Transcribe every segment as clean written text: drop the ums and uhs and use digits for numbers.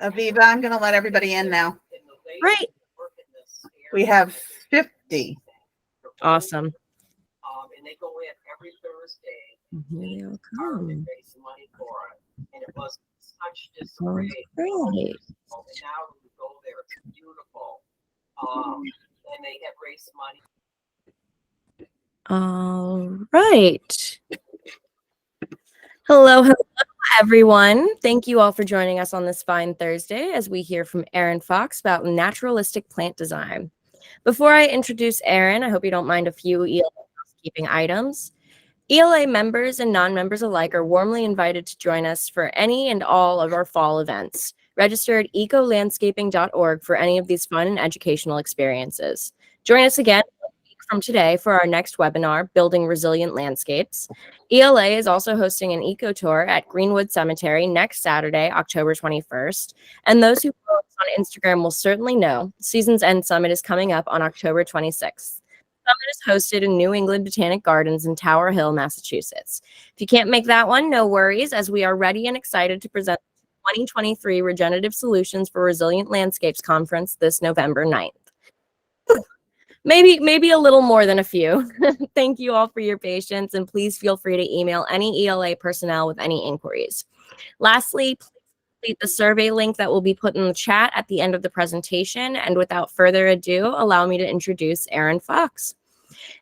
Aviva, I'm going to let everybody in now. Right. We have 50. Awesome. And they go in every Thursday. Here they all come. And raise money for it. And it was such All disarray. right. And now we go there, it's beautiful. And they have raised money. All right. Hello, everyone. Thank you all for joining us on this fine Thursday as we hear from Erin Fox about naturalistic plant design. Before I introduce Erin, I hope you don't mind a few ELA housekeeping items. ELA members and non-members alike are warmly invited to join us for any and all of our fall events. Register at ecolandscaping.org for any of these fun and educational experiences. Join us again a week from today for our next webinar, Building Resilient Landscapes. ELA is also hosting an eco tour at Greenwood Cemetery next Saturday, October 21st. And those who follow us on Instagram will certainly know Season's End Summit is coming up on October 26th. Summit is hosted in New England Botanic Gardens in Tower Hill, Massachusetts. If you can't make that one, no worries, as we are ready and excited to present the 2023 Regenerative Solutions for Resilient Landscapes Conference this November 9th. Maybe a little more than a few. Thank you all for your patience, and please feel free to email any ELA personnel with any inquiries. Lastly, please complete the survey link that will be put in the chat at the end of the presentation. And without further ado, allow me to introduce Erin Fox.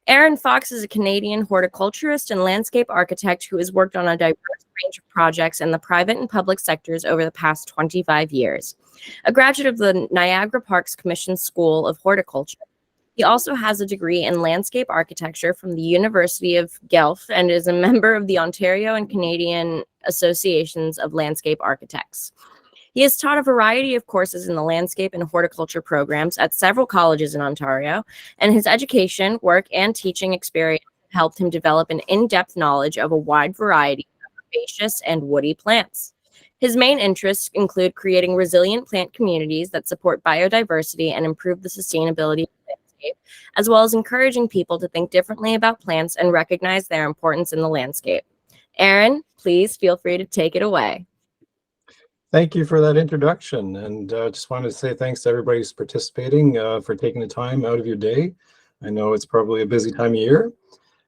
Erin Fox is a Canadian horticulturist and landscape architect who has worked on a diverse range of projects in the private and public sectors over the past 25 years. A graduate of the Niagara Parks Commission School of Horticulture, he also has a degree in landscape architecture from the University of Guelph and is a member of the Ontario and Canadian Associations of Landscape Architects. He has taught a variety of courses in the landscape and horticulture programs at several colleges in Ontario, and his education, work, and teaching experience helped him develop an in-depth knowledge of a wide variety of herbaceous and woody plants. His main interests include creating resilient plant communities that support biodiversity and improve the sustainability of the landscape, as well as encouraging people to think differently about plants and recognize their importance in the landscape. Erin, please feel free to take it away. Thank you for that introduction, and just wanted to say thanks to everybody who's participating for taking the time out of your day. I know it's probably a busy time of year.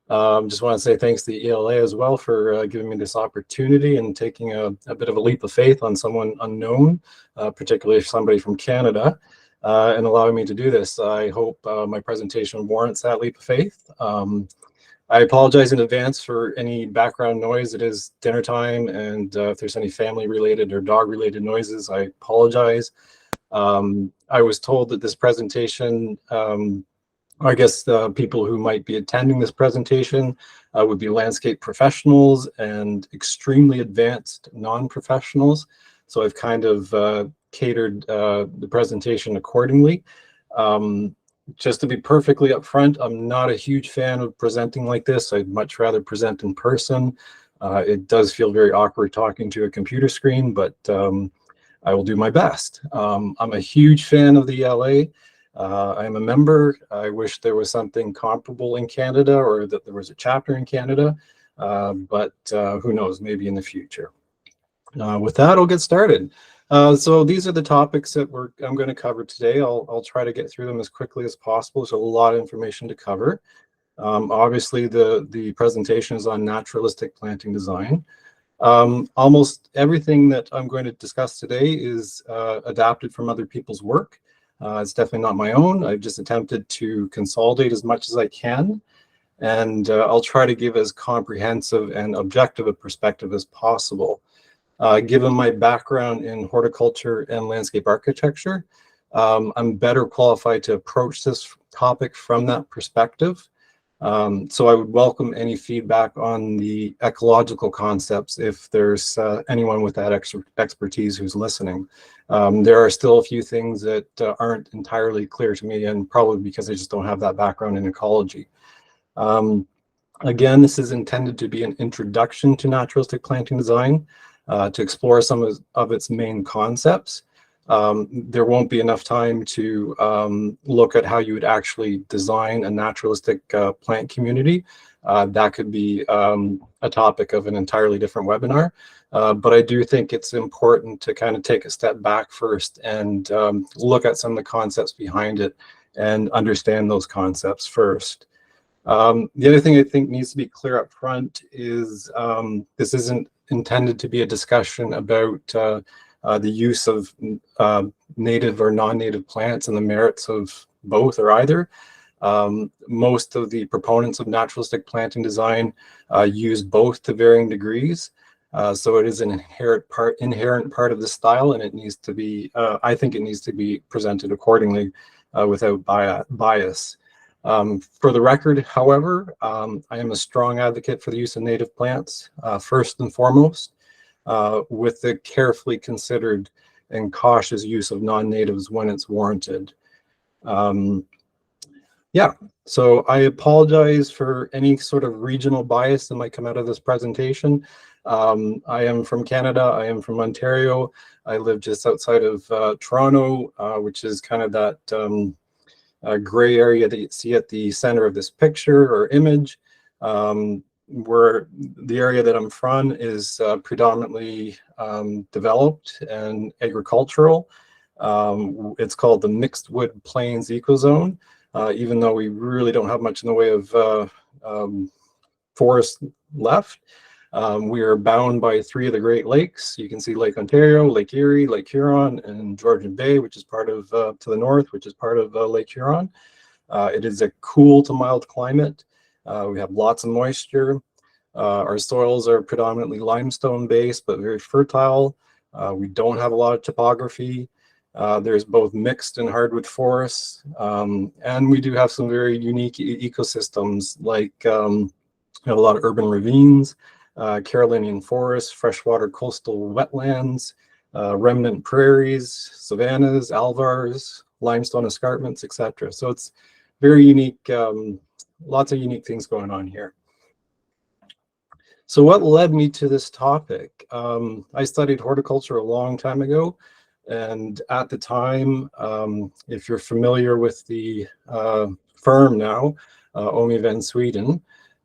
Just want to say thanks to the ELA as well for giving me this opportunity and taking a bit of a leap of faith on someone unknown, particularly somebody from Canada, and allowing me to do this. I hope my presentation warrants that leap of faith. I apologize in advance for any background noise. It is dinner time, and if there's any family-related or dog-related noises, I apologize. I was told that this presentation, I guess the people who might be attending this presentation would be landscape professionals and extremely advanced non-professionals. So I've kind of catered the presentation accordingly. Just to be perfectly upfront, I'm not a huge fan of presenting like this. I'd much rather present in person. It does feel very awkward talking to a computer screen, but I will do my best. I'm a huge fan of the ELA. I'm a member. I wish there was something comparable in Canada, or that there was a chapter in Canada, but who knows, maybe in the future. With that, I'll get started. So these are the topics that I'm going to cover today. I'll try to get through them as quickly as possible. There's a lot of information to cover. Obviously, the presentation is on naturalistic planting design. Almost everything that I'm going to discuss today is adapted from other people's work. It's definitely not my own. I've just attempted to consolidate as much as I can, and I'll try to give as comprehensive and objective a perspective as possible. Given my background in horticulture and landscape architecture, I'm better qualified to approach this topic from that perspective. So I would welcome any feedback on the ecological concepts if there's anyone with that expertise who's listening. There are still a few things that aren't entirely clear to me, and probably because I just don't have that background in ecology. Again, this is intended to be an introduction to naturalistic planting design, to explore some of its main concepts. There won't be enough time to look at how you would actually design a naturalistic plant community. that could be a topic of an entirely different webinar. But I do think it's important to kind of take a step back first and look at some of the concepts behind it and understand those concepts first. The other thing I think needs to be clear up front is this isn't intended to be a discussion about the use of native or non-native plants and the merits of both or either. Most of the proponents of naturalistic planting design use both to varying degrees. So it is an inherent part of the style, and it needs to be, I think it needs to be presented accordingly without bias. For the record, however, I am a strong advocate for the use of native plants, first and foremost, with the carefully considered and cautious use of non-natives when it's warranted. Yeah, so I apologize for any sort of regional bias that might come out of this presentation. I am from Canada. I am from Ontario. I live just outside of Toronto, which is kind of that gray area that you see at the center of this picture or image. Where the area that I'm from is predominantly developed and agricultural. It's called the Mixed Wood Plains Ecozone. Even though we really don't have much in the way of forest left. We are bound by 3 of the Great Lakes. You can see Lake Ontario, Lake Erie, Lake Huron, and Georgian Bay, which is part of, to the north, which is part of Lake Huron. It is a cool to mild climate. We have lots of moisture. Our soils are predominantly limestone based, but very fertile. We don't have a lot of topography. There's both mixed and hardwood forests, and we do have some very unique ecosystems like a lot of urban ravines, Carolinian forests, freshwater coastal wetlands, remnant prairies, savannas, alvars, limestone escarpments, etc. So it's very unique, lots of unique things going on here. So what led me to this topic? I studied horticulture a long time ago. And at the time, if you're familiar with the firm now, Omi van Sweden,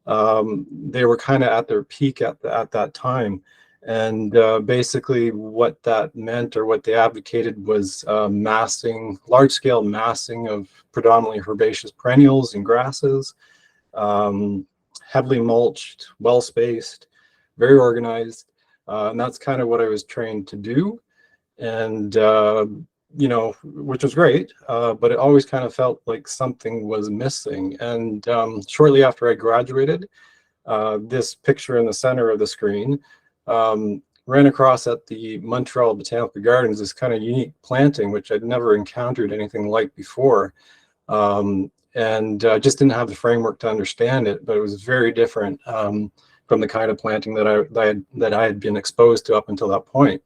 they were kind of at their peak at that time. And basically what that meant or what they advocated was massing, large-scale massing of predominantly herbaceous perennials and grasses, heavily mulched, well-spaced, very organized. And that's kind of what I was trained to do. And you know, which was great, but it always kind of felt like something was missing. And shortly after I graduated, this picture in the center of the screen ran across at the Montreal Botanical Gardens, this kind of unique planting, which I'd never encountered anything like before. And just didn't have the framework to understand it, but it was very different from the kind of planting that I had been exposed to up until that point.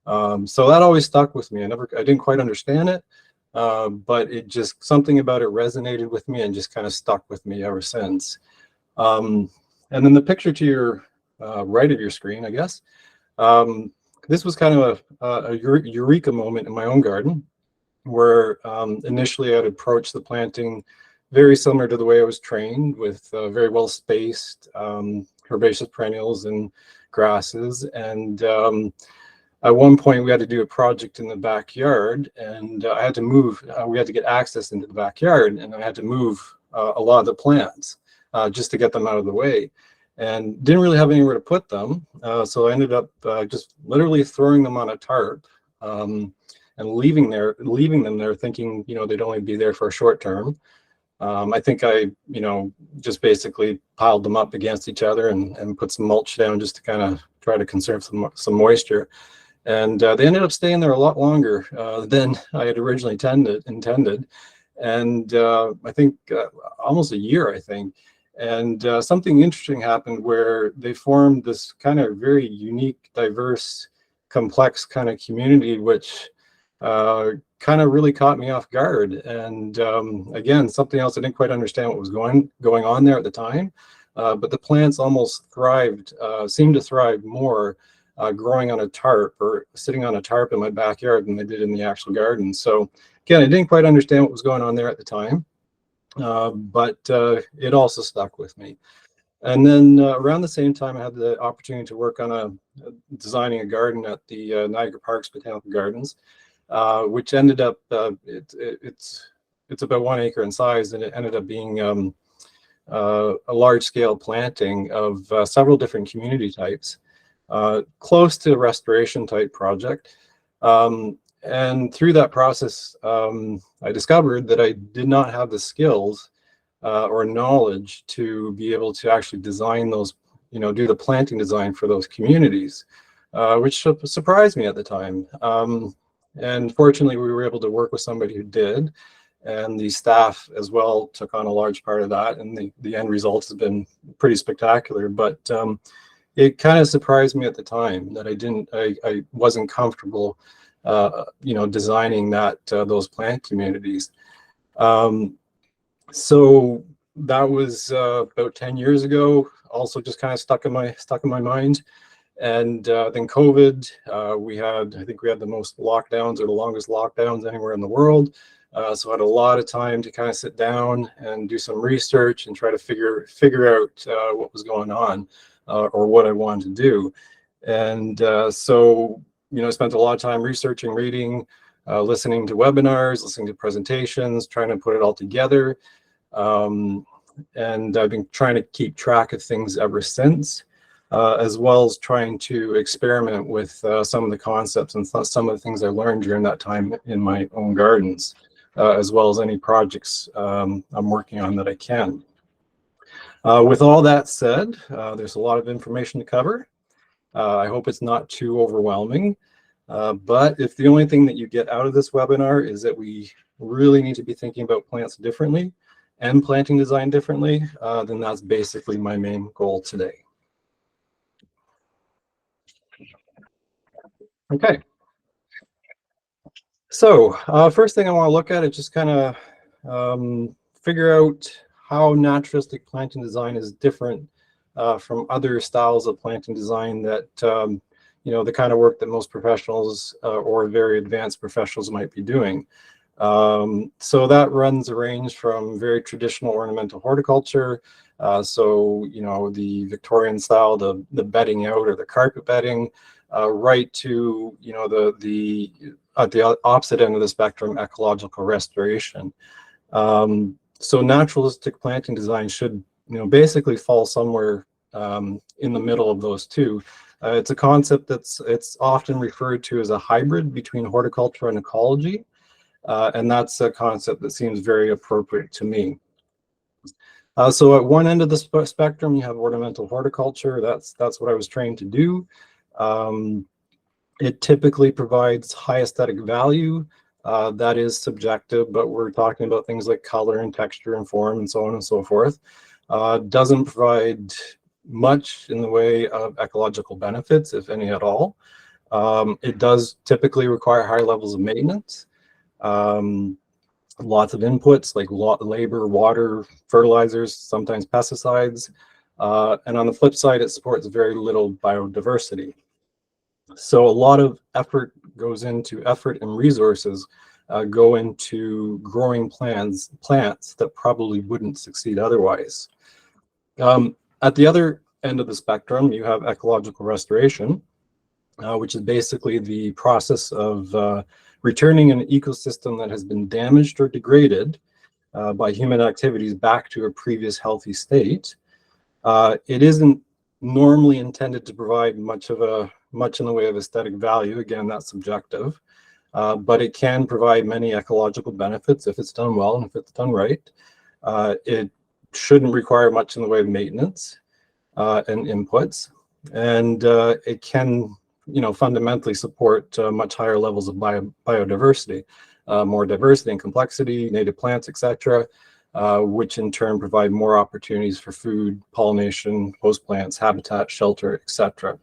So that always stuck with me. I didn't quite understand it, but it just, something about it resonated with me and just kind of stuck with me ever since. And then the picture to your right of your screen, I guess, this was kind of a eureka moment in my own garden, where initially I'd approached the planting very similar to the way I was trained, with very well spaced herbaceous perennials and grasses. And at one point we had to do a project in the backyard, and I had to move, we had to get access into the backyard, and I had to move a lot of the plants just to get them out of the way, and didn't really have anywhere to put them. So I ended up just literally throwing them on a tarp and leaving them there thinking, you know, they'd only be there for a short term. I think I, you know, just basically piled them up against each other and put some mulch down just to kind of try to conserve some moisture. And they ended up staying there a lot longer than I had originally intended. And I think almost a year, I think. And something interesting happened where they formed this kind of very unique, diverse, complex kind of community, which kind of really caught me off guard. And again, something else I didn't quite understand what was going on there at the time. But the plants almost thrived, seemed to thrive more growing on a tarp or sitting on a tarp in my backyard than they did in the actual garden. So again, I didn't quite understand what was going on there at the time, but it also stuck with me. And then around the same time, I had the opportunity to work on designing a garden at the Niagara Parks Botanical Gardens, which ended up, it's about 1 acre in size, and it ended up being a large-scale planting of several different community types, close to a restoration type project. And through that process, I discovered that I did not have the skills or knowledge to be able to actually design those, do the planting design for those communities, which surprised me at the time. And fortunately, we were able to work with somebody who did, and the staff as well took on a large part of that, and the end result has been pretty spectacular. But it kind of surprised me at the time that I wasn't comfortable, designing those plant communities. So that was about 10 years ago. Also, just kind of stuck in my mind. And then COVID, I think we had the most lockdowns, or the longest lockdowns anywhere in the world. So I had a lot of time to kind of sit down and do some research and try to figure out what was going on, or what I wanted to do. And so, I spent a lot of time researching, reading, listening to webinars, listening to presentations, trying to put it all together. And I've been trying to keep track of things ever since, as well as trying to experiment with some of the concepts and some of the things I learned during that time in my own gardens, as well as any projects I'm working on that I can. With all that said, there's a lot of information to cover. I hope it's not too overwhelming, but if the only thing that you get out of this webinar is that we really need to be thinking about plants differently and planting design differently, then that's basically my main goal today. Okay. So first thing I want to look at is just kind of figure out how naturalistic planting design is different from other styles of planting design that, the kind of work that most professionals or very advanced professionals might be doing. So that runs a range from very traditional ornamental horticulture. So, the Victorian style, the bedding out or the carpet bedding, right to, at the opposite end of the spectrum, ecological restoration. So naturalistic planting design should, basically fall somewhere in the middle of those two. It's a concept it's often referred to as a hybrid between horticulture and ecology. And that's a concept that seems very appropriate to me. So at one end of the spectrum, you have ornamental horticulture. That's what I was trained to do. It typically provides high aesthetic value. That is subjective, but we're talking about things like color and texture and form and so on and so forth. Doesn't provide much in the way of ecological benefits, if any at all. It does typically require high levels of maintenance. Lots of inputs like labor, water, fertilizers, sometimes pesticides. And on the flip side, it supports very little biodiversity. So a lot of effort and resources go into growing plants that probably wouldn't succeed otherwise. At the other end of the spectrum, you have ecological restoration, which is basically the process of returning an ecosystem that has been damaged or degraded by human activities back to a previous healthy state. It isn't normally intended to provide much in the way of aesthetic value. Again, that's subjective, but it can provide many ecological benefits if it's done well and if it's done right. It shouldn't require much in the way of maintenance and inputs, and it can, fundamentally support much higher levels of biodiversity, more diversity and complexity, native plants, etc., which in turn provide more opportunities for food, pollination, host plants, habitat, shelter, etc.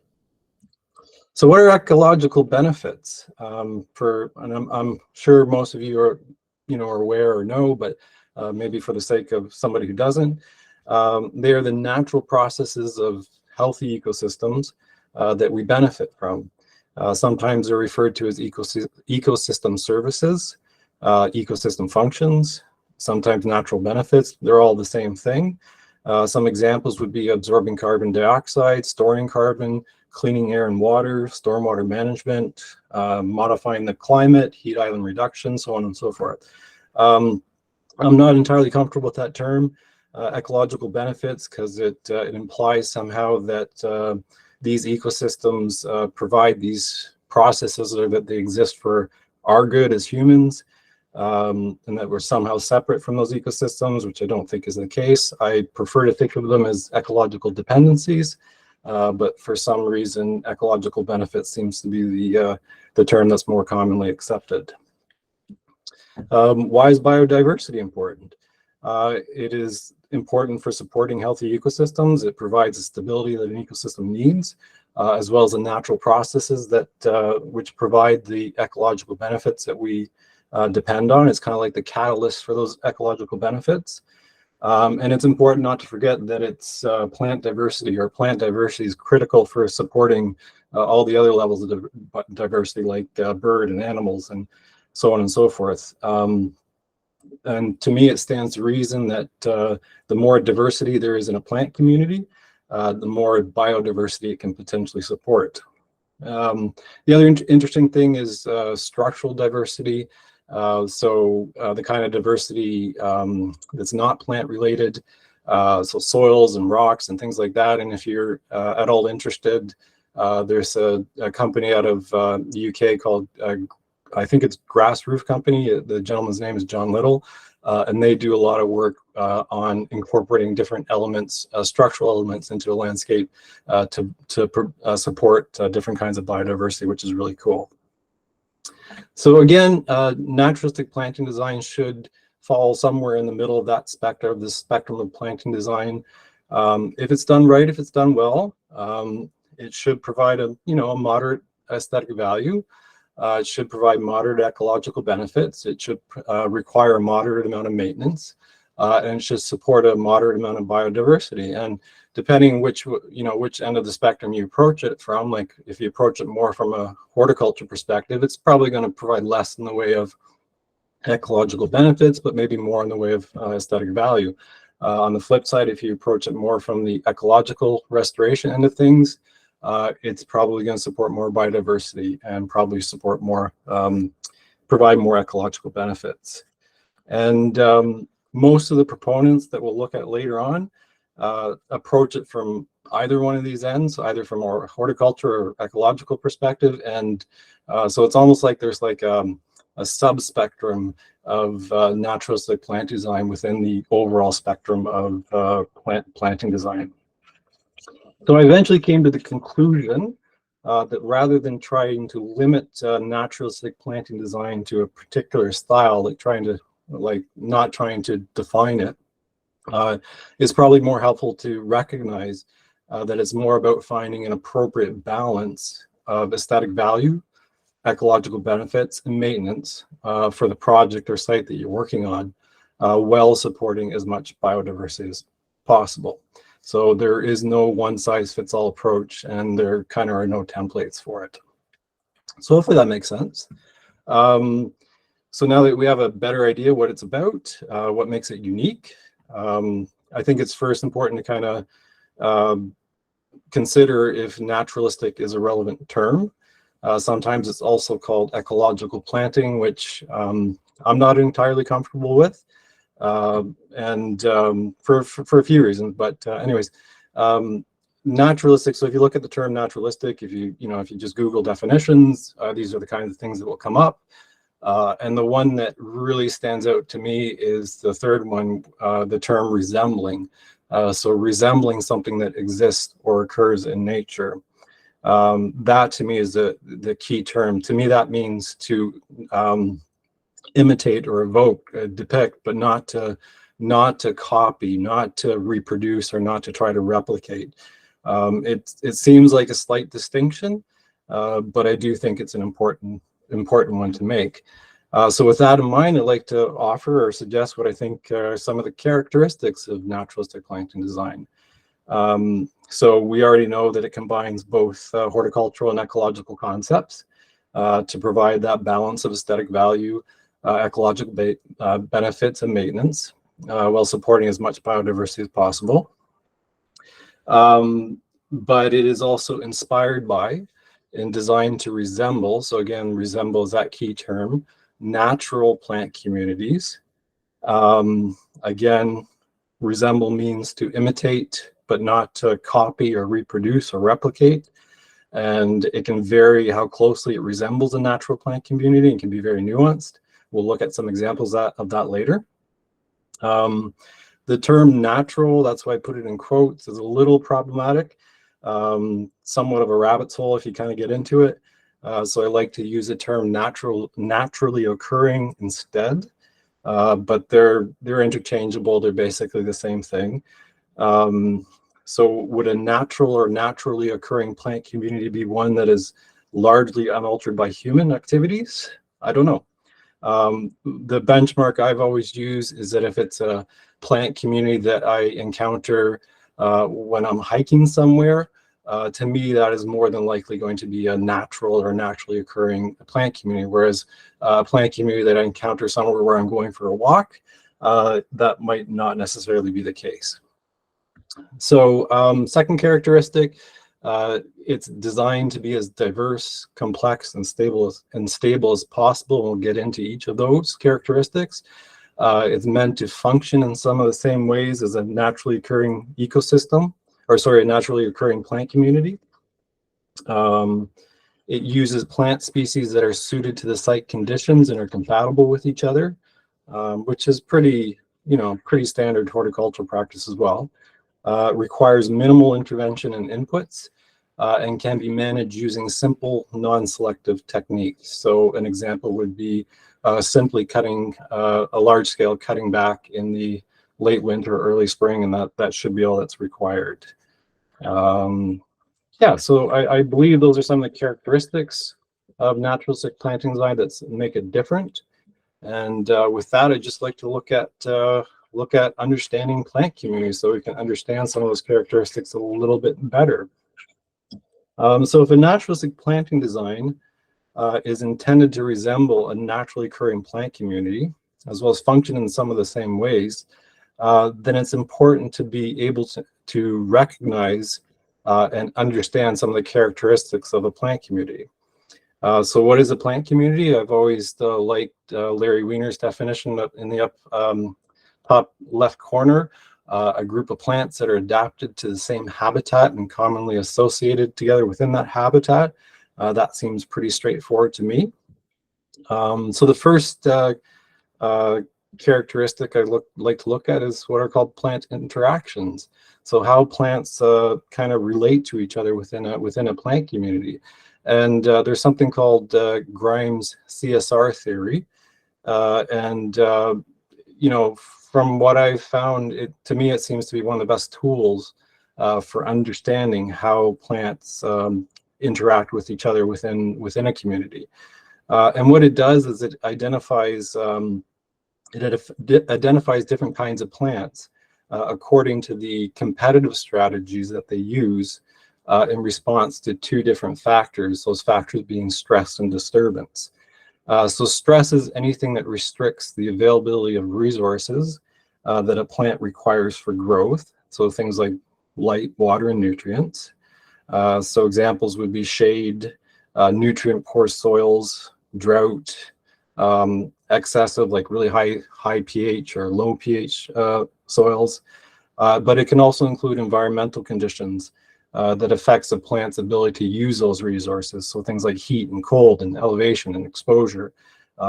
So what are ecological benefits? And I'm sure most of you are, are aware or know, but maybe for the sake of somebody who doesn't, they are the natural processes of healthy ecosystems that we benefit from. Sometimes they're referred to as ecosystem services, ecosystem functions, sometimes natural benefits. They're all the same thing. Some examples would be absorbing carbon dioxide, storing carbon, cleaning air and water, stormwater management, modifying the climate, heat island reduction, so on and so forth. I'm not entirely comfortable with that term, ecological benefits, because it implies somehow that these ecosystems provide these processes, or that they exist for our good as humans, and that we're somehow separate from those ecosystems, which I don't think is the case. I prefer to think of them as ecological dependencies, but for some reason, ecological benefit seems to be the term that's more commonly accepted. Why is biodiversity important? It is important for supporting healthy ecosystems. It provides the stability that an ecosystem needs, as well as the natural processes that which provide the ecological benefits that we depend on. It's kind of like the catalyst for those ecological benefits. And it's important not to forget that it's plant diversity, or plant diversity is critical for supporting all the other levels of diversity, like bird and animals and so on and so forth. And to me, it stands to reason that the more diversity there is in a plant community, the more biodiversity it can potentially support. The other interesting thing is structural diversity. The kind of diversity that's not plant related, so soils and rocks and things like that. And if you're at all interested, there's a company out of the UK called, I think it's Grass Roof Company. The gentleman's name is John Little, and they do a lot of work on incorporating different elements, structural elements, into a landscape to support different kinds of biodiversity, which is really cool. So again, naturalistic planting design should fall somewhere in the middle of that spectrum, the spectrum of planting design. If it's done right, if it's done well, it should provide a moderate aesthetic value. It should provide moderate ecological benefits. It should require a moderate amount of maintenance, and it should support a moderate amount of biodiversity. And depending which end of the spectrum you approach it from, like if you approach it more from a horticulture perspective, it's probably going to provide less in the way of ecological benefits, but maybe more in the way of aesthetic value. On the flip side, if you approach it more from the ecological restoration end of things, it's probably going to support more biodiversity and probably support more, provide more ecological benefits. And most of the proponents that we'll look at later on approach it from either one of these ends, either from a horticulture or ecological perspective. And so it's almost like there's like a sub-spectrum of naturalistic plant design within the overall spectrum of planting design. So I eventually came to the conclusion that rather than trying to limit naturalistic planting design to a particular style, not trying to define it, it's probably more helpful to recognize that it's more about finding an appropriate balance of aesthetic value, ecological benefits, and maintenance for the project or site that you're working on, while supporting as much biodiversity as possible. So there is no one-size-fits-all approach, and there kind of are no templates for it. So hopefully that makes sense. So now that we have a better idea what it's about, what makes it unique, I think it's first important to kind of consider if naturalistic is a relevant term. Sometimes it's also called ecological planting, which I'm not entirely comfortable with. And for a few reasons, but anyways, naturalistic. So if you look at the term naturalistic, if you just Google definitions, these are the kinds of things that will come up. And the one that really stands out to me is the third one, the term resembling. So resembling something that exists or occurs in nature. That to me is the key term. To me, that means to imitate or evoke, depict, but not to copy, not to reproduce, or not to try to replicate. It seems like a slight distinction, but I do think it's an important one to make. So with that in mind, I'd like to offer or suggest what I think are some of the characteristics of naturalistic planting design. So we already know that it combines both horticultural and ecological concepts to provide that balance of aesthetic value, ecological benefits, and maintenance. while supporting as much biodiversity as possible. But it is also inspired by and designed to resemble, so again, resemble is that key term, natural plant communities. Again, resemble means to imitate, but not to copy or reproduce or replicate. And it can vary how closely it resembles a natural plant community and can be very nuanced. We'll look at some examples of that later. The term natural, that's why I put it in quotes, is a little problematic, somewhat of a rabbit's hole if you kind of get into it. So I like to use the term naturally occurring instead, but they're interchangeable. They're basically the same thing. So would a natural or naturally occurring plant community be one that is largely unaltered by human activities? I don't know. The benchmark I've always used is that if it's a plant community that I encounter when I'm hiking somewhere, to me, that is more than likely going to be a natural or naturally occurring plant community. Whereas a plant community that I encounter somewhere where I'm going for a walk, that might not necessarily be the case. So second characteristic, it's designed to be as diverse, complex, and stable as possible. We'll get into each of those characteristics. It's meant to function in some of the same ways as a naturally occurring ecosystem, or sorry, a naturally occurring plant community. It uses plant species that are suited to the site conditions and are compatible with each other, which is pretty standard horticultural practice as well. Requires minimal intervention and inputs, and can be managed using simple non-selective techniques. So an example would be simply cutting a large-scale cutting back in the late winter, early spring, and that should be all that's required. Yeah, so I believe those are some of the characteristics of naturalistic planting design that make it different. And with that, I'd just like to look at understanding plant communities so we can understand some of those characteristics a little bit better. So if a naturalistic planting design is intended to resemble a naturally occurring plant community, as well as function in some of the same ways, then it's important to be able to recognize and understand some of the characteristics of a plant community. So what is a plant community? I've always liked Larry Wiener's definition in the top left corner, a group of plants that are adapted to the same habitat and commonly associated together within that habitat. That seems pretty straightforward to me. So the first characteristic I like to look at is what are called plant interactions. So how plants kind of relate to each other within a plant community. And there's something called Grimes' CSR theory. From what I've found, to me, it seems to be one of the best tools for understanding how plants interact with each other within a community. And what it does is it identifies different kinds of plants according to the competitive strategies that they use in response to two different factors, those factors being stress and disturbance. So stress is anything that restricts the availability of resources that a plant requires for growth. So things like light, water, and nutrients. So examples would be shade, nutrient-poor soils, drought, excessive, like really high pH or low pH soils. But it can also include environmental conditions that affects a plant's ability to use those resources. So things like heat and cold and elevation and exposure,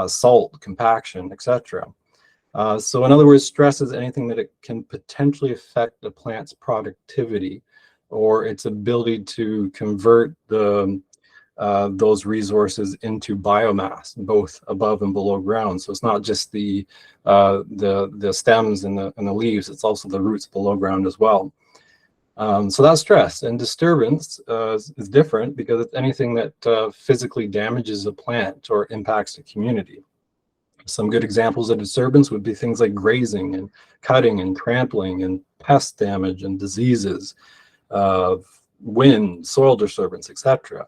salt, compaction, etc. So in other words, stress is anything that it can potentially affect the plant's productivity or its ability to convert those resources into biomass, both above and below ground. So it's not just the stems and the leaves; it's also the roots below ground as well. So that's stress. And disturbance is different because it's anything that physically damages a plant or impacts a community. Some good examples of disturbance would be things like grazing and cutting and trampling and pest damage and diseases, wind, soil disturbance, etc.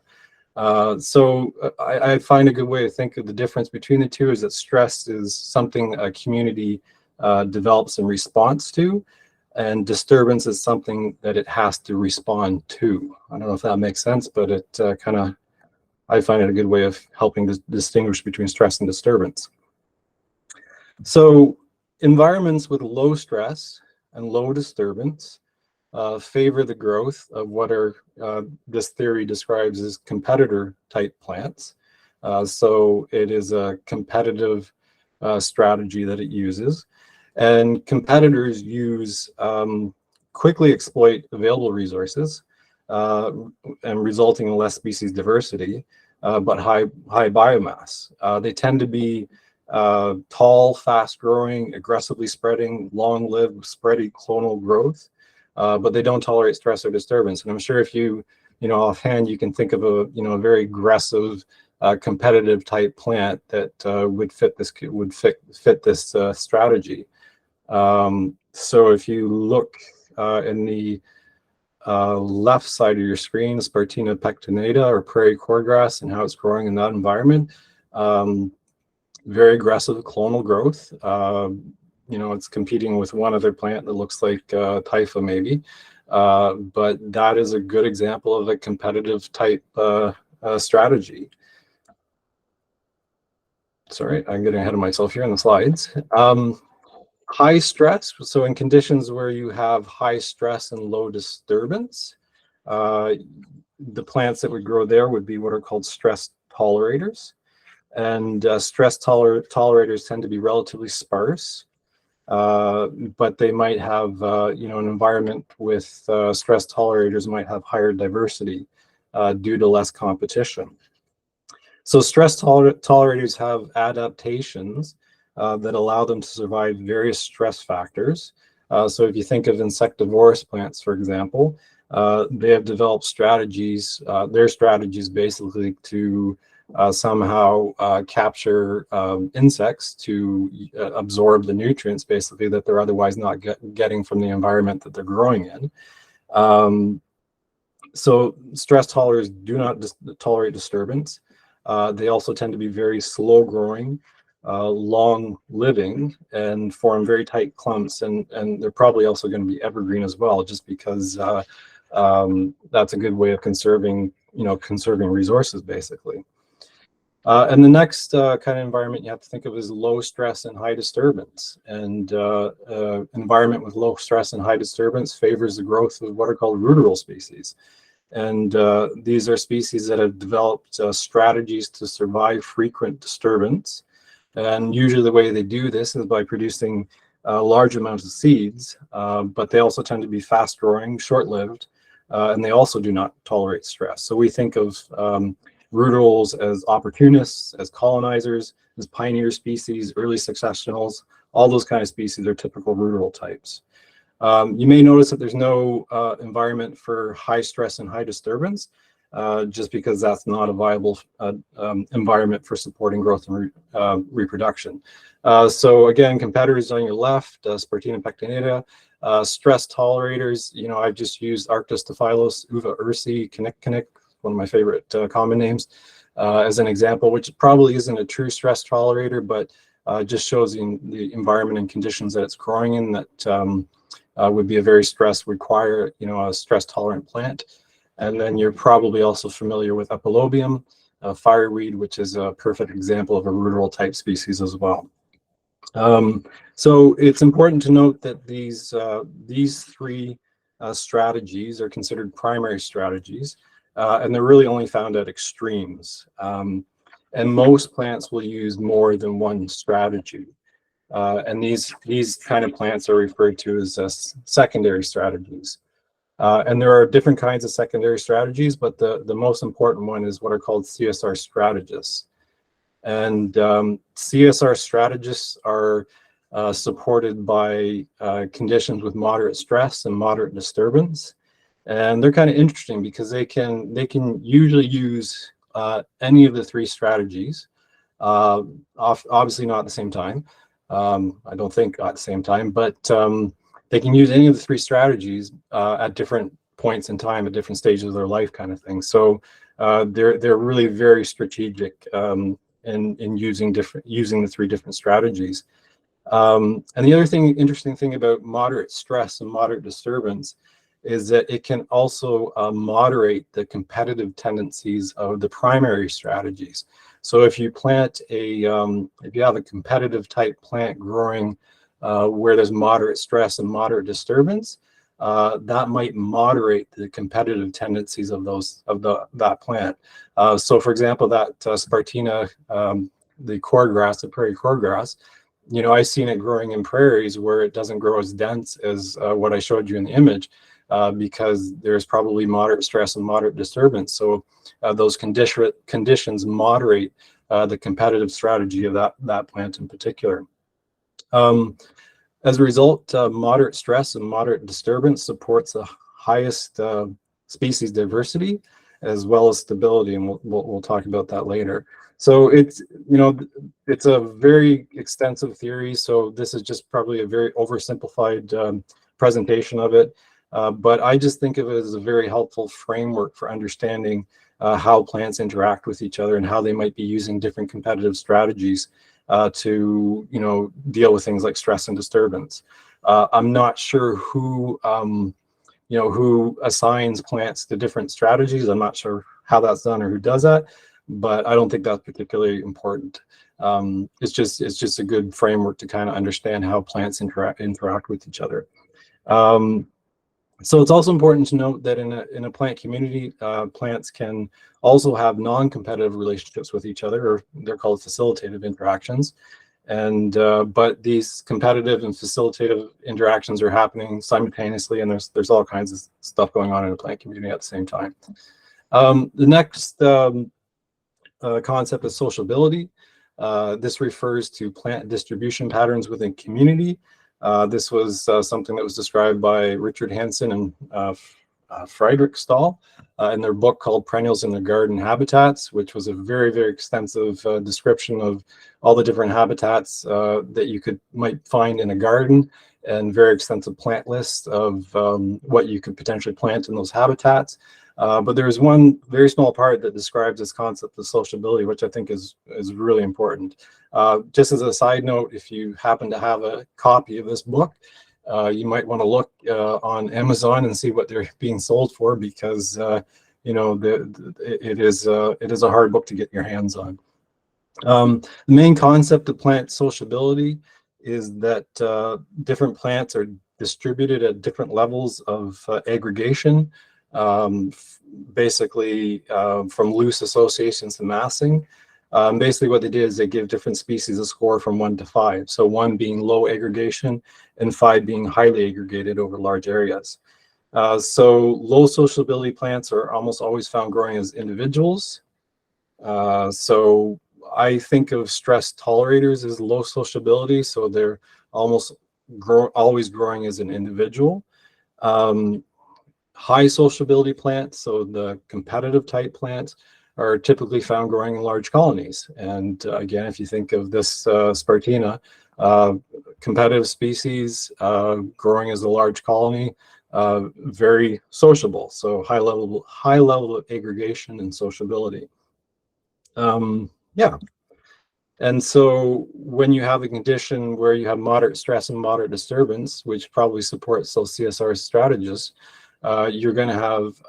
So I find a good way to think of the difference between the two is that stress is something a community develops in response to, and disturbance is something that it has to respond to. I don't know if that makes sense, but it I find it a good way of helping to distinguish between stress and disturbance. So environments with low stress and low disturbance favor the growth of what are this theory describes as competitor type plants. So it is a competitive strategy that it uses, and competitors use quickly exploit available resources and resulting in less species diversity, but high biomass. They tend to be tall, fast-growing, aggressively spreading, long-lived, spready clonal growth, but they don't tolerate stress or disturbance. And I'm sure if you offhand, you can think of a very aggressive, competitive type plant that would fit this strategy. So if you look in the left side of your screen, Spartina pectinata or prairie cordgrass and how it's growing in that environment. Very aggressive clonal growth. It's competing with one other plant that looks like Typha maybe, but that is a good example of a competitive type strategy. Sorry, I'm getting ahead of myself here in the slides. High stress, so in conditions where you have high stress and low disturbance, the plants that would grow there would be what are called stress tolerators. And stress tolerators tend to be relatively sparse, but they might have, an environment with stress tolerators might have higher diversity due to less competition. So stress tolerators have adaptations that allow them to survive various stress factors. So if you think of insectivorous plants, for example, they have developed strategies, their strategies basically to somehow capture insects to absorb the nutrients basically that they're otherwise not getting from the environment that they're growing in. So stress tolerators do not tolerate disturbance. They also tend to be very slow growing, long living, and form very tight clumps, and they're probably also going to be evergreen as well, just because that's a good way of conserving resources basically. And the next kind of environment you have to think of is low stress and high disturbance. And environment with low stress and high disturbance favors the growth of what are called ruderal species. And these are species that have developed strategies to survive frequent disturbance. And usually the way they do this is by producing large amounts of seeds, but they also tend to be fast growing, short-lived, and they also do not tolerate stress. So we think of rudals as opportunists, as colonizers, as pioneer species, early successionals. All those kind of species are typical ruderal types. You may notice that there's no environment for high stress and high disturbance, just because that's not a viable environment for supporting growth and reproduction. So again, competitors on your left, Spartina pectinata, stress tolerators. I've just used Arctostaphylos uva ursi, kinnick, one of my favorite common names, as an example, which probably isn't a true stress tolerator, but just shows the environment and conditions that it's growing in that would be a very require a stress tolerant plant. And then you're probably also familiar with Epilobium, fireweed, which is a perfect example of a ruderal type species as well. So it's important to note that these three strategies are considered primary strategies, and they're really only found at extremes. And most plants will use more than one strategy. And these kind of plants are referred to as secondary strategies. And there are different kinds of secondary strategies, but the most important one is what are called CSR strategists. And CSR strategists are supported by conditions with moderate stress and moderate disturbance. And they're kind of interesting because they can usually use any of the three strategies, obviously not at the same time. I don't think at the same time, but they can use any of the three strategies at different points in time, at different stages of their life, kind of thing. So they're really very strategic in using the three different strategies. And the other interesting thing about moderate stress and moderate disturbance is that it can also moderate the competitive tendencies of the primary strategies. So if you plant if you have a competitive type plant growing where there's moderate stress and moderate disturbance, that might moderate the competitive tendencies of that plant. So for example, that Spartina, the cordgrass, the prairie cordgrass, you know, I've seen it growing in prairies where it doesn't grow as dense as what I showed you in the image, because there's probably moderate stress and moderate disturbance. So those conditions moderate the competitive strategy of that plant in particular. As a result, moderate stress and moderate disturbance supports the highest species diversity as well as stability, and we'll talk about that later. So it's, you know, it's a very extensive theory, so this is just probably a very oversimplified presentation of it, but I just think of it as a very helpful framework for understanding how plants interact with each other and how they might be using different competitive strategies to, you know, deal with things like stress and disturbance. I'm not sure who, you know, who assigns plants to different strategies. I'm not sure how that's done or who does that, but I don't think that's particularly important. It's just a good framework to kind of understand how plants interact with each other. So it's also important to note that in a plant community, plants can also have non-competitive relationships with each other, or they're called facilitative interactions. And but these competitive and facilitative interactions are happening simultaneously, and there's all kinds of stuff going on in a plant community at the same time. The next concept is sociability. This refers to plant distribution patterns within community. This was something that was described by Richard Hansen and Friedrich Stahl in their book called Perennials in the Garden Habitats, which was a very, very extensive description of all the different habitats that you might find in a garden, and very extensive plant list of what you could potentially plant in those habitats. But there's one very small part that describes this concept of sociability, which I think is really important. Just as a side note, if you happen to have a copy of this book, you might want to look on Amazon and see what they're being sold for, because you know, it is a hard book to get your hands on. The main concept of plant sociability is that different plants are distributed at different levels of aggregation, basically from loose associations to massing. Basically what they did is they give different species a score from 1 to 5. So 1 being low aggregation and 5 being highly aggregated over large areas. So low sociability plants are almost always found growing as individuals. So I think of stress tolerators as low sociability, so they're almost always growing as an individual. High sociability plants, so the competitive type plants, are typically found growing in large colonies. And again, if you think of this Spartina, competitive species growing as a large colony, very sociable, so high level of aggregation and sociability. Yeah. And so when you have a condition where you have moderate stress and moderate disturbance, which probably supports those CSR strategists, you're going to have,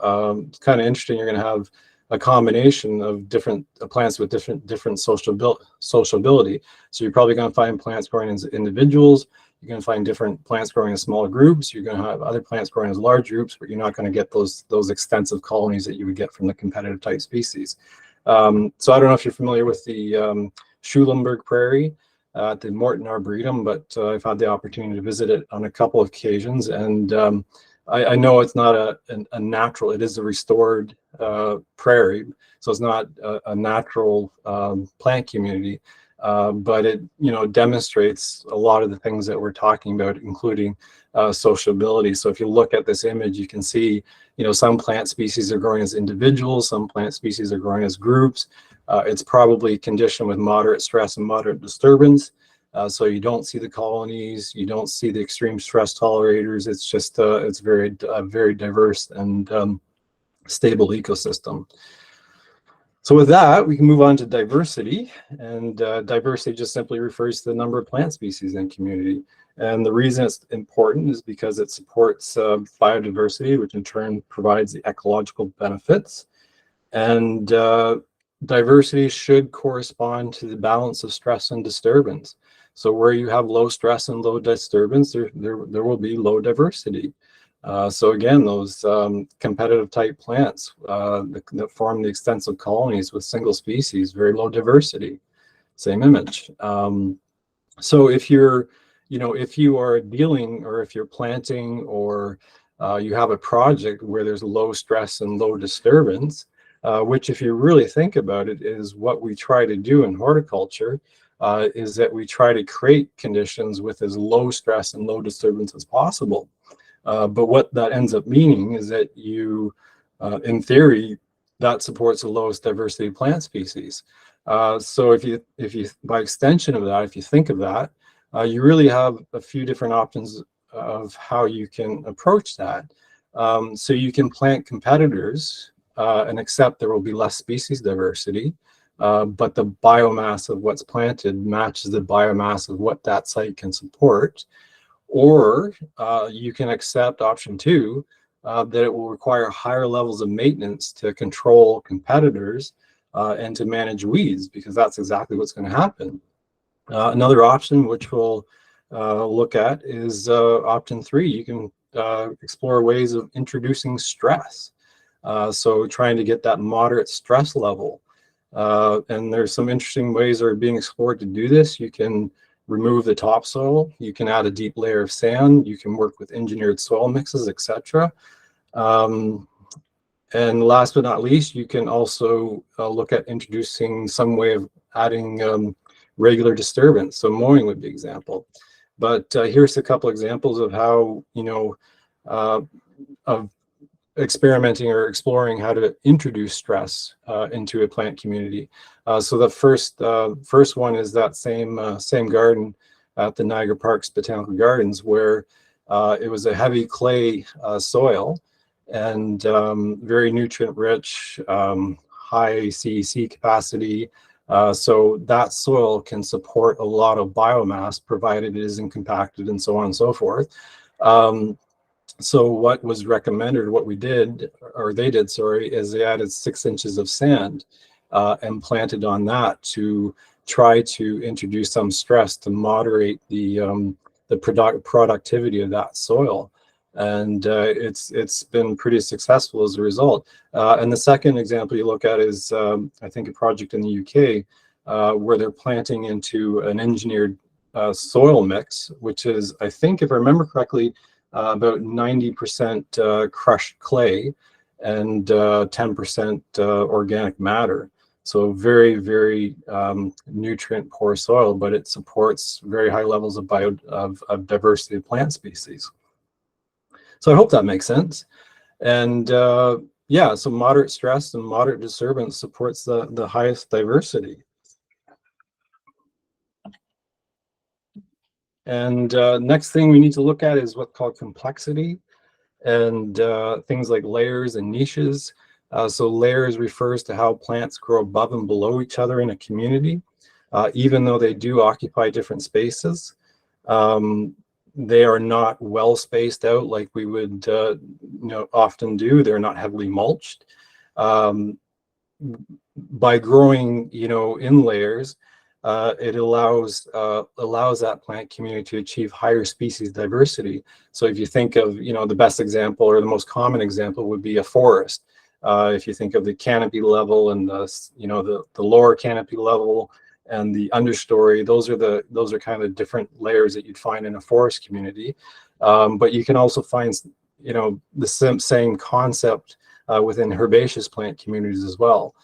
it's kind of interesting, you're going to have a combination of different plants with different sociability. So you're probably going to find plants growing as individuals. You're going to find different plants growing in smaller groups. You're going to have other plants growing as large groups, but you're not going to get those extensive colonies that you would get from the competitive type species. So I don't know if you're familiar with the Schulenburg Prairie at the Morton Arboretum, but I've had the opportunity to visit it on a couple of occasions, and I know it's not a natural, it is a restored prairie, so it's not a natural plant community, but it, you know, demonstrates a lot of the things that we're talking about, including sociability. So if you look at this image, you can see, you know, some plant species are growing as individuals, some plant species are growing as groups. It's probably conditioned with moderate stress and moderate disturbance. So you don't see the colonies, you don't see the extreme stress tolerators. It's just it's very diverse and stable ecosystem. So with that, we can move on to diversity. And diversity just simply refers to the number of plant species in a community. And the reason it's important is because it supports biodiversity, which in turn provides the ecological benefits. And diversity should correspond to the balance of stress and disturbance. So where you have low stress and low disturbance, there will be low diversity. So again, those competitive type plants that form the extensive colonies with single species, very low diversity, same image. So if you're, if you are dealing, or if you're planting, or you have a project where there's low stress and low disturbance, which if you really think about it is what we try to do in horticulture, is that we try to create conditions with as low stress and low disturbance as possible. But what that ends up meaning is that you, in theory, that supports the lowest diversity of plant species. So if you, by extension of that, if you think of that, you really have a few different options of how you can approach that. So you can plant competitors and accept there will be less species diversity, but the biomass of what's planted matches the biomass of what that site can support. Or you can accept option 2, that it will require higher levels of maintenance to control competitors and to manage weeds, because that's exactly what's going to happen. Another option which we'll look at is option 3. You can explore ways of introducing stress. So trying to get that moderate stress level. And there's some interesting ways that are being explored to do this. You can remove the topsoil, you can add a deep layer of sand, you can work with engineered soil mixes, etc. And last but not least, you can also look at introducing some way of adding regular disturbance. So mowing would be an example. But here's a couple examples of how, of experimenting or exploring how to introduce stress into a plant community. So the first one is that same garden at the Niagara Parks Botanical Gardens, where it was a heavy clay soil and very nutrient rich, high CEC capacity. So that soil can support a lot of biomass, provided it isn't compacted and so on and so forth. So what was recommended, what we did, or they did, sorry, is they added 6 inches of sand and planted on that to try to introduce some stress to moderate the productivity of that soil. And it's been pretty successful as a result. And the second example you look at is, I think, a project in the UK where they're planting into an engineered soil mix, which is, I think, if I remember correctly, about 90% crushed clay and 10% organic matter. So very, very nutrient poor soil, but it supports very high levels of diversity of plant species. So I hope that makes sense. And yeah, so moderate stress and moderate disturbance supports the highest diversity. And next thing we need to look at is what's called complexity, and things like layers and niches. So layers refers to how plants grow above and below each other in a community, even though they do occupy different spaces. They are not well spaced out like we would often do. They're not heavily mulched. By growing in layers, it allows that plant community to achieve higher species diversity. So if you think of the best example, or the most common example, would be a forest. If you think of the canopy level and the lower canopy level and the understory, those are kind of different layers that you'd find in a forest community. But you can also find the same concept within herbaceous plant communities as well.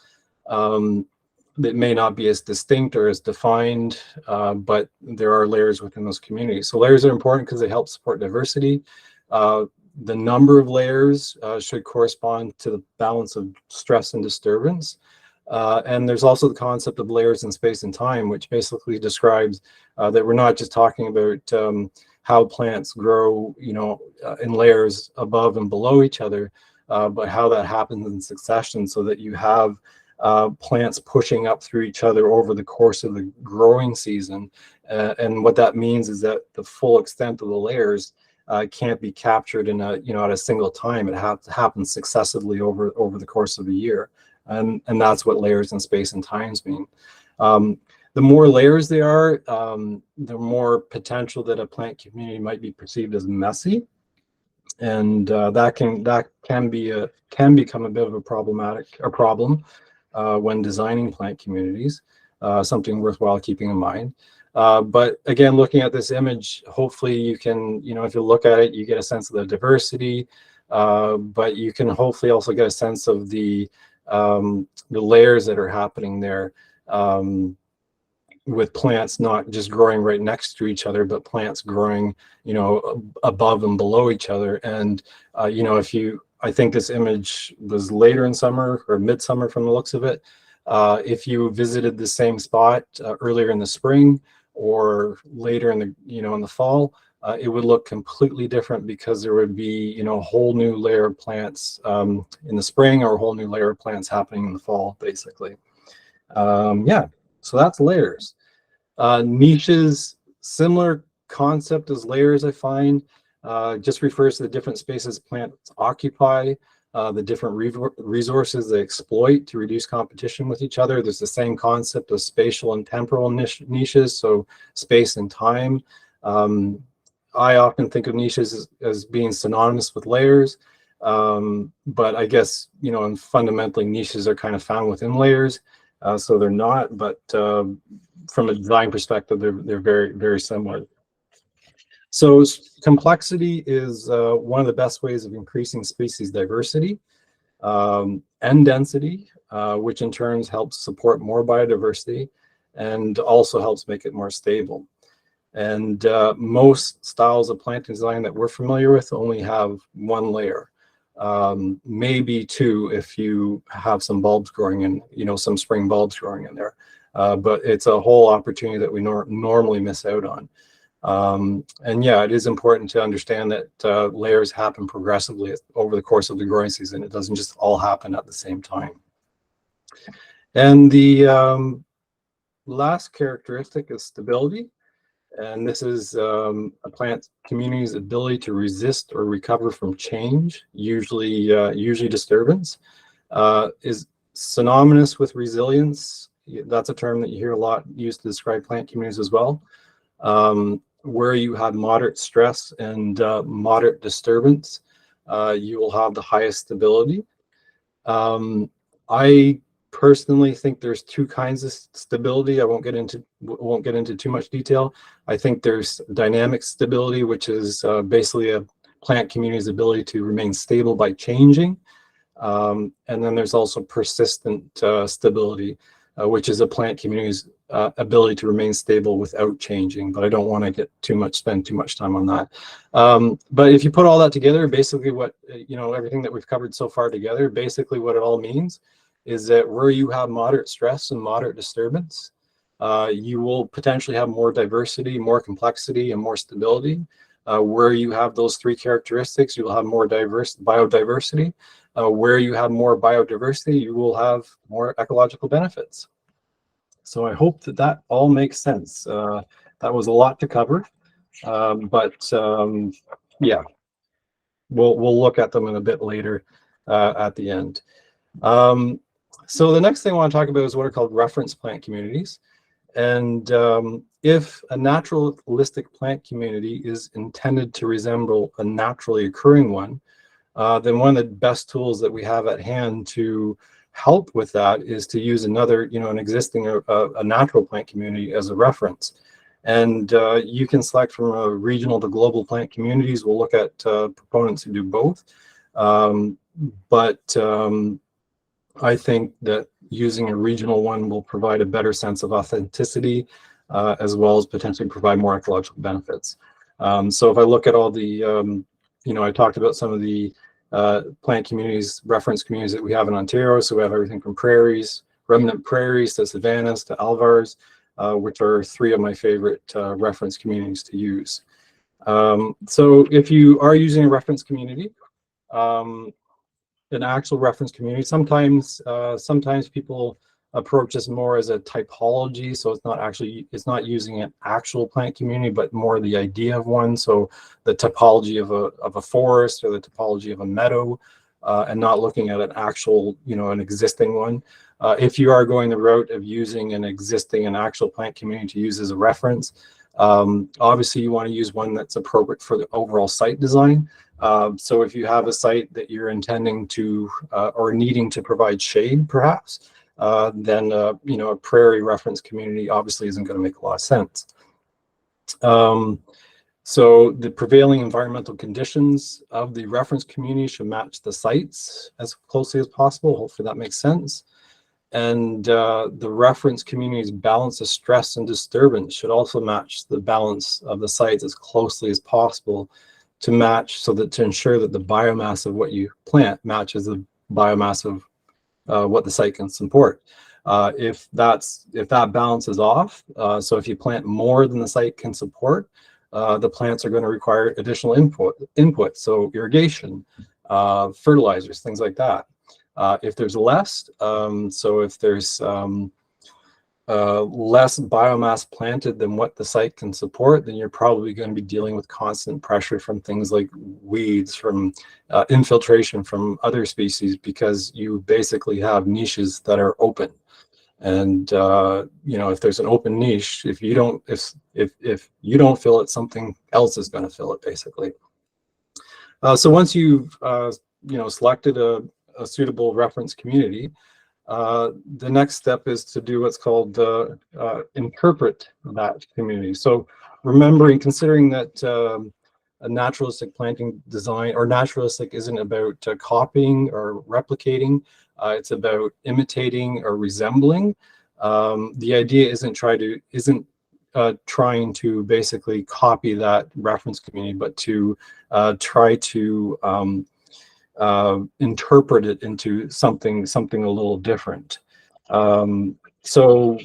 That may not be as distinct or as defined, but there are layers within those communities. So layers are important because they help support diversity. The number of layers should correspond to the balance of stress and disturbance. And there's also the concept of layers in space and time, which basically describes that we're not just talking about how plants grow, in layers above and below each other, but how that happens in succession, so that you have plants pushing up through each other over the course of the growing season. And what that means is that the full extent of the layers can't be captured in a, at a single time. It happens successively over the course of a year. And that's what layers in space and times mean. The more layers there are, the more potential that a plant community might be perceived as messy. And that can become a bit of a problem when designing plant communities, something worthwhile keeping in mind. But again, looking at this image, hopefully you can, if you look at it, you get a sense of the diversity, but you can hopefully also get a sense of the layers that are happening there, with plants not just growing right next to each other, but plants growing, above and below each other. And, I think this image was later in summer or midsummer from the looks of it. If you visited the same spot earlier in the spring or later in the, in the fall, it would look completely different, because there would be, a whole new layer of plants in the spring, or a whole new layer of plants happening in the fall, basically. Yeah, so that's layers. Niches, similar concept as layers, I find. Just refers to the different spaces plants occupy, the different resources they exploit to reduce competition with each other. There's the same concept of spatial and temporal niches, so space and time. I often think of niches as being synonymous with layers, but I guess, and fundamentally niches are kind of found within layers, so they're not, but from a design perspective, they're very, very similar. So complexity is one of the best ways of increasing species diversity and density, which in turn helps support more biodiversity and also helps make it more stable. And most styles of plant design that we're familiar with only have one layer, maybe two if you have some bulbs growing in, some spring bulbs growing in there. But it's a whole opportunity that we normally miss out on. And yeah, it is important to understand that layers happen progressively over the course of the growing season. It doesn't just all happen at the same time. And the last characteristic is stability. And this is a plant community's ability to resist or recover from change, usually disturbance, is synonymous with resilience. That's a term that you hear a lot used to describe plant communities as well. Where you have moderate stress and moderate disturbance, you will have the highest stability. I personally think there's two kinds of stability. I won't get into too much detail. I think there's dynamic stability, which is basically a plant community's ability to remain stable by changing. And then there's also persistent stability, which is a plant community's ability to remain stable without changing. But I don't want to spend too much time on that. But if you put all that together, basically what, everything that we've covered so far together, basically what it all means is that where you have moderate stress and moderate disturbance, you will potentially have more diversity, more complexity, and more stability. Where you have those three characteristics, you will have more diverse biodiversity. Where you have more biodiversity, you will have more ecological benefits. So I hope that all makes sense. That was a lot to cover, but yeah, we'll look at them in a bit later at the end. So the next thing I want to talk about is what are called reference plant communities. And if a naturalistic plant community is intended to resemble a naturally occurring one, then one of the best tools that we have at hand to help with that is to use another, an existing a natural plant community as a reference. And you can select from regional to global plant communities. We'll look at proponents who do both. But I think that using a regional one will provide a better sense of authenticity, as well as potentially provide more ecological benefits. So if I look at all the, I talked about some of the plant communities, reference communities that we have in Ontario. So we have everything from prairies, remnant prairies, to savannas, to alvars, which are three of my favorite reference communities to use. So if you are using a reference community, an actual reference community. Sometimes people approach this more as a typology, so it's not using an actual plant community, but more the idea of one. So the typology of a forest or the typology of a meadow, and not looking at an actual, an existing one. If you are going the route of using an actual plant community to use as a reference, obviously you want to use one that's appropriate for the overall site design. So if you have a site that you're intending to or needing to provide shade, perhaps, then a prairie reference community obviously isn't going to make a lot of sense. So the prevailing environmental conditions of the reference community should match the sites as closely as possible. Hopefully that makes sense. And the reference community's balance of stress and disturbance should also match the balance of the sites as closely as possible to ensure that the biomass of what you plant matches the biomass of what the site can support. If that balance is off, so if you plant more than the site can support, the plants are going to require additional input, so irrigation, fertilizers, things like that. If there's less, so if there's less biomass planted than what the site can support, then you're probably going to be dealing with constant pressure from things like weeds, from infiltration from other species, because you basically have niches that are open. And if there's an open niche, if you don't fill it, something else is going to fill it, basically. So once you've selected a suitable reference community, the next step is to do what's called interpret that community. So considering that a naturalistic planting design, or naturalistic, isn't about copying or replicating, it's about imitating or resembling. The idea isn't trying to basically copy that reference community, but to try to interpret it into something a little different. So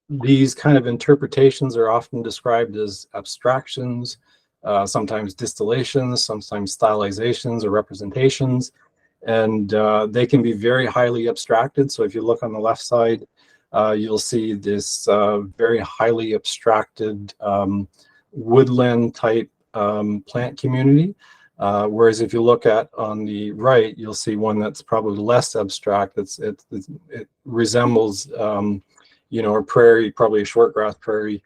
these kind of interpretations are often described as abstractions, sometimes distillations, sometimes stylizations or representations, and they can be very highly abstracted. So if you look on the left side, you'll see this very highly abstracted woodland type plant community. Whereas if you look at on the right, you'll see one that's probably less abstract. It resembles, a prairie, probably a shortgrass prairie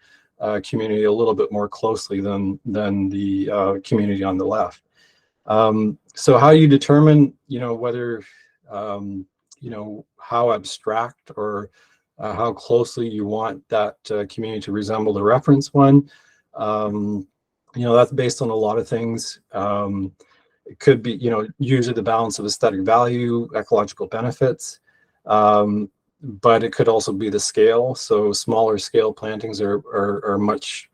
community a little bit more closely than the community on the left. So how you determine, whether, how abstract or how closely you want that community to resemble the reference one, that's based on a lot of things. It could be, usually the balance of aesthetic value, ecological benefits, but it could also be the scale. So smaller scale plantings are much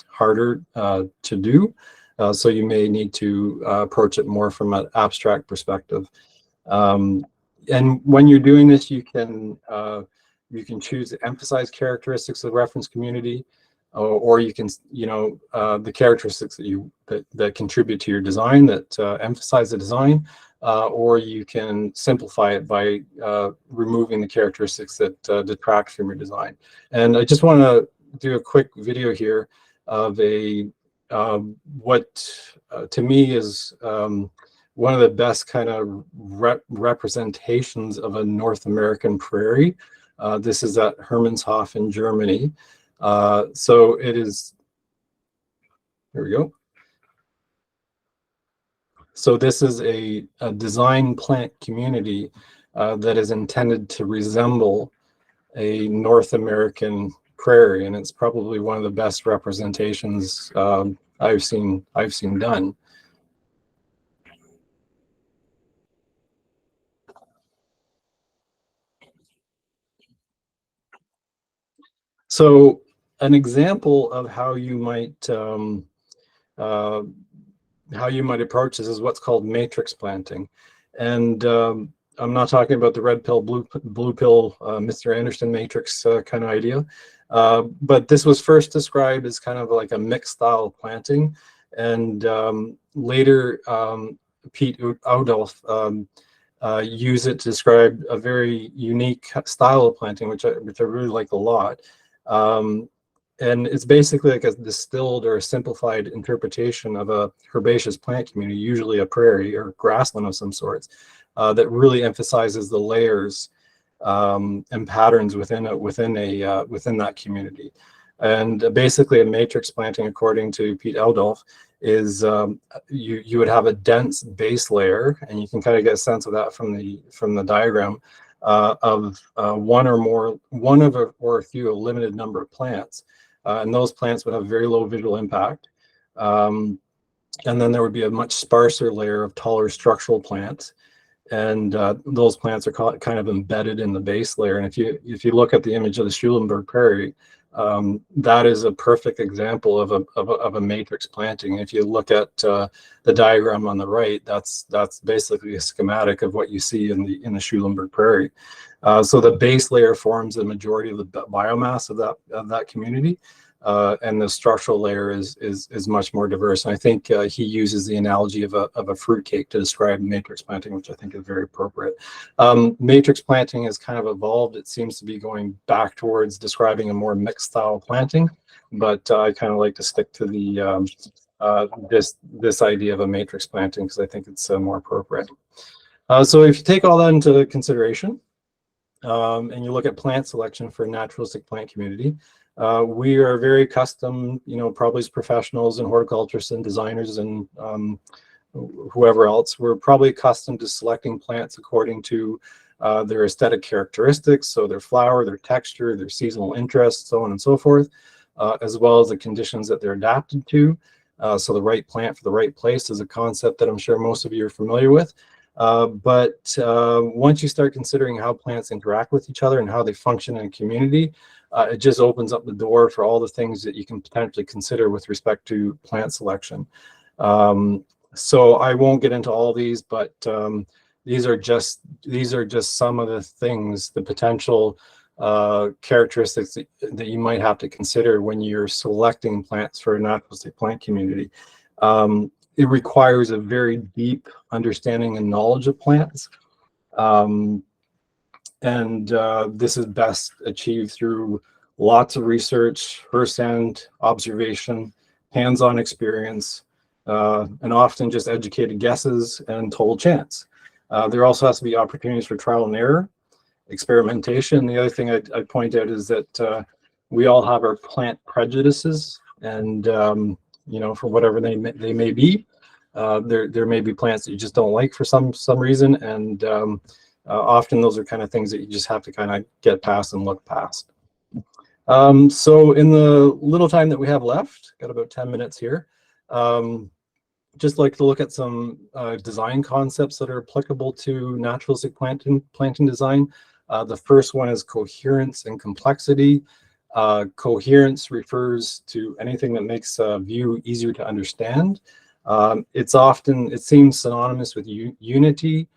harder to do. So you may need to approach it more from an abstract perspective. And when you're doing this, you can choose to emphasize characteristics of the reference community, or you can, the characteristics that contribute to your design, that emphasize the design, or you can simplify it by removing the characteristics that detract from your design. And I just want to do a quick video here of what to me is one of the best kind of representations of a North American prairie. This is at Hermannshof in Germany. So it is, here we go. So this is a design plant community that is intended to resemble a North American prairie, and it's probably one of the best representations I've seen done. So an example of how you might approach this is what's called matrix planting, and I'm not talking about the red pill, blue pill, Mr. Anderson matrix kind of idea, but this was first described as kind of like a mixed style planting, and later Pete Audolph use it to describe a very unique style of planting, which I really like a lot. And it's basically like a distilled or a simplified interpretation of a herbaceous plant community, usually a prairie or grassland of some sorts, that really emphasizes the layers and patterns within that community. And basically, a matrix planting, according to Pete Audolph, is you would have a dense base layer, and you can kind of get a sense of that from the diagram of one or a few, a limited number of plants. And those plants would have very low visual impact. And then there would be a much sparser layer of taller structural plants. And those plants are kind of embedded in the base layer. And if you look at the image of the Schulenburg Prairie, that is a perfect example of a matrix planting. If you look at the diagram on the right, that's basically a schematic of what you see in the Schulenburg Prairie. So the base layer forms the majority of the biomass of that community, and the structural layer is much more diverse. And I think he uses the analogy of a fruit cake to describe matrix planting, which I think is very appropriate. Matrix planting has kind of evolved. It seems to be going back towards describing a more mixed style planting, but I kind of like to stick to the this idea of a matrix planting because I think it's more appropriate. So if you take all that into consideration, and you look at plant selection for a naturalistic plant community, we are very accustomed, probably as professionals and horticulturists and designers and whoever else, we're probably accustomed to selecting plants according to their aesthetic characteristics, so their flower, their texture, their seasonal interest, so on and so forth, as well as the conditions that they're adapted to. So the right plant for the right place is a concept that I'm sure most of you are familiar with. But once you start considering how plants interact with each other and how they function in a community, it just opens up the door for all the things that you can potentially consider with respect to plant selection. So I won't get into all these, but these are just some of the things, the potential characteristics that you might have to consider when you're selecting plants for a naturalistic plant community. It requires a very deep understanding and knowledge of plants. And this is best achieved through lots of research, first-hand observation, hands-on experience, and often just educated guesses and total chance. There also has to be opportunities for trial and error, experimentation. The other thing I'd point out is that we all have our plant prejudices, and for whatever they may be. There may be plants that you just don't like for some reason, and often those are kind of things that you just have to kind of get past and look past. So in the little time that we have left, got about 10 minutes here, just like to look at some design concepts that are applicable to naturalistic planting design. The first one is coherence and complexity. Coherence refers to anything that makes a view easier to understand. It seems synonymous with unity,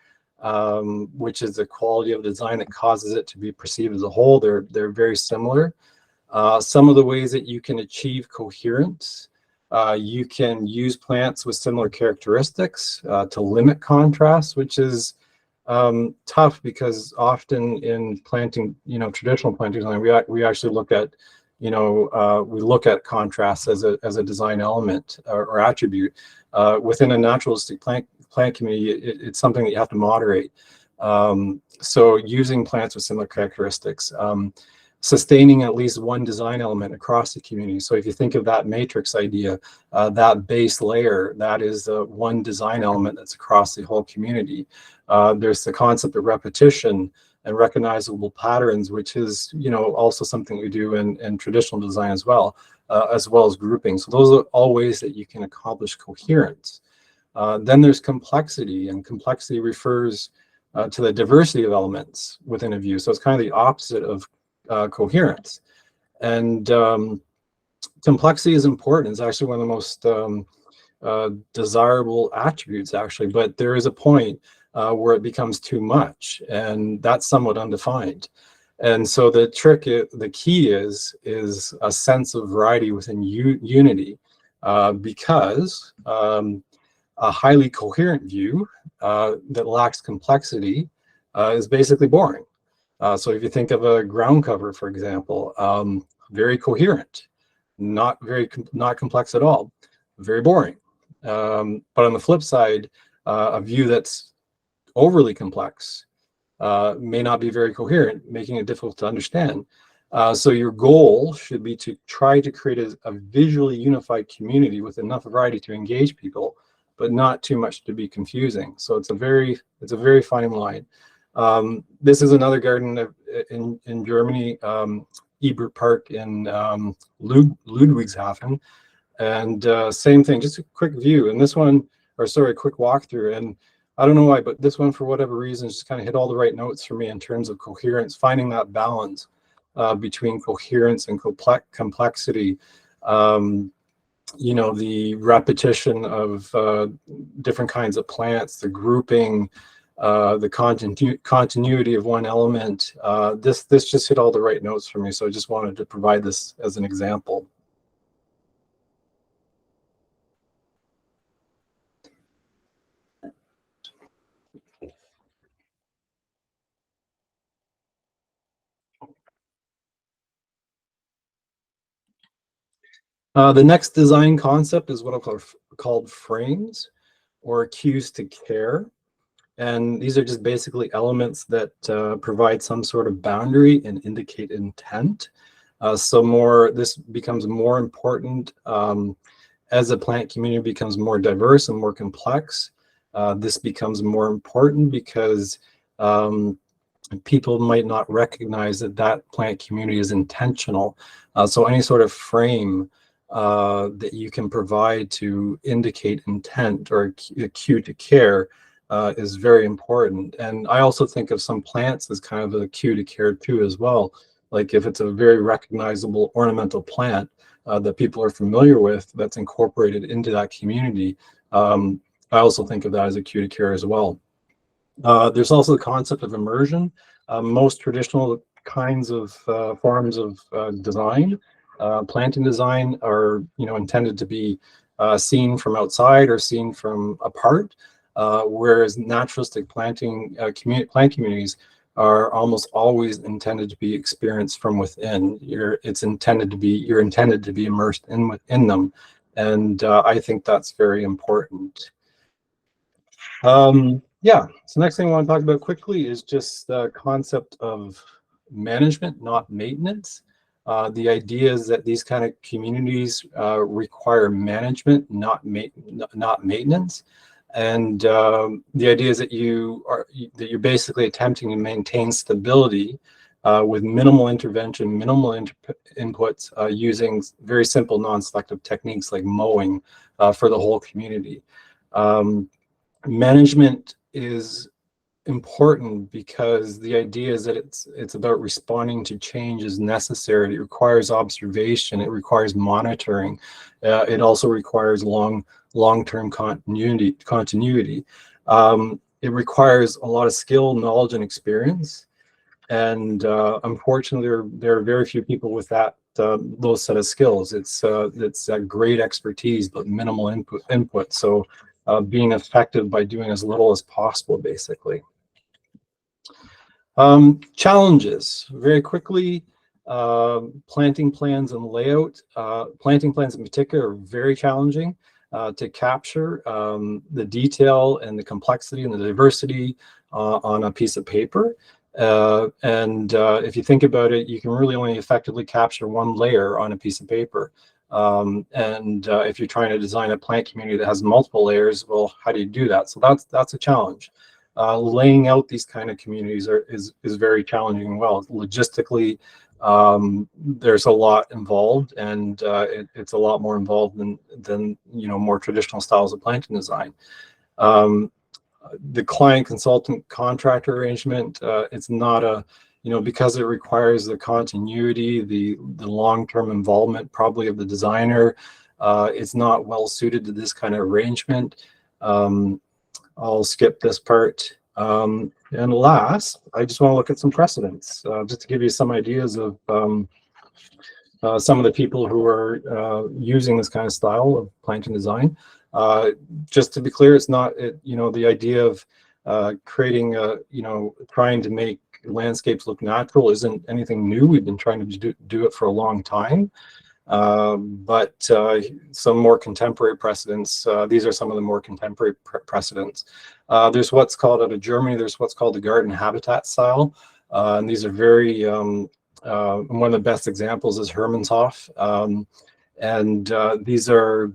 which is the quality of design that causes it to be perceived as a whole. They're very similar. Some of the ways that you can achieve coherence, you can use plants with similar characteristics to limit contrast, which is tough because often in planting, traditional planting design, we actually look at, we look at contrast as a design element or attribute. Within a naturalistic plant community, it's something that you have to moderate. So using plants with similar characteristics, sustaining at least one design element across the community. So if you think of that matrix idea, that base layer, that is one design element that's across the whole community. There's the concept of repetition and recognizable patterns, which is, also something we do in traditional design as well as grouping. So those are all ways that you can accomplish coherence. Then there's complexity, and complexity refers to the diversity of elements within a view. So it's kind of the opposite of coherence. And complexity is important. It's actually one of the most desirable attributes, actually, but there is a point where it becomes too much, and that's somewhat undefined. And so the key is a sense of variety within unity, because A highly coherent view that lacks complexity is basically boring. So if you think of a ground cover, for example, very coherent, not complex at all, very boring. But on the flip side, a view that's overly complex may not be very coherent, making it difficult to understand. So your goal should be to try to create a visually unified community with enough variety to engage people, but not too much to be confusing. So it's a very fine line. This is another garden in Germany, Ebert Park in Ludwigshafen, and same thing, just a quick view. And this one, or sorry, a quick walkthrough. And I don't know why, but this one, for whatever reason, just kind of hit all the right notes for me in terms of coherence, finding that balance between coherence and complexity. You know, the repetition of different kinds of plants, the grouping, the continuity of one element. This just hit all the right notes for me. So I just wanted to provide this as an example. The next design concept is what I'll called frames, or cues to care. And these are just basically elements that provide some sort of boundary and indicate intent. This becomes more important as the plant community becomes more diverse and more complex. This becomes more important because people might not recognize that plant community is intentional. So any sort of frame that you can provide to indicate intent or a cue to care is very important. And I also think of some plants as kind of a cue to care too as well. Like if it's a very recognizable ornamental plant that people are familiar with that's incorporated into that community, I also think of that as a cue to care as well. There's also the concept of immersion. Most traditional kinds of forms of design, planting design, are intended to be seen from outside or seen from apart, whereas naturalistic plant communities are almost always intended to be experienced from within. You're intended to be immersed in them, and I think that's very important. Yeah, so next thing I want to talk about quickly is just the concept of management, not maintenance. The idea is that these kind of communities require management, not maintenance. And the idea is that you're basically attempting to maintain stability with minimal intervention, minimal inputs, using very simple non-selective techniques like mowing for the whole community. Management is important because the idea is that it's about responding to change as necessary. It requires observation. It requires monitoring. It also requires long-term continuity. It requires a lot of skill, knowledge, and experience. And unfortunately, there are very few people with those set of skills. It's great expertise, but minimal input. So being effective by doing as little as possible, basically. Challenges, very quickly. Planting plans and layout. Planting plans in particular are very challenging to capture the detail and the complexity and the diversity on a piece of paper. If you think about it, you can really only effectively capture one layer on a piece of paper. If you're trying to design a plant community that has multiple layers, well, how do you do that? So that's a challenge. Laying out these kind of communities is very challenging. Well, logistically, there's a lot involved, and it's a lot more involved than more traditional styles of planting design. The client consultant contractor arrangement, it's not because it requires the continuity, the long-term involvement probably of the designer, it's not well suited to this kind of arrangement. I'll skip this part. And last, I just want to look at some precedents, just to give you some ideas of some of the people who are using this kind of style of planting design. Just to be clear, it's not, the idea of creating, trying to make landscapes look natural isn't anything new. We've been trying to do it for a long time. But some more contemporary precedents, these are some of the more contemporary precedents. There's what's called, out of Germany, there's what's called the garden habitat style. And these are very, one of the best examples is Hermanshof. These are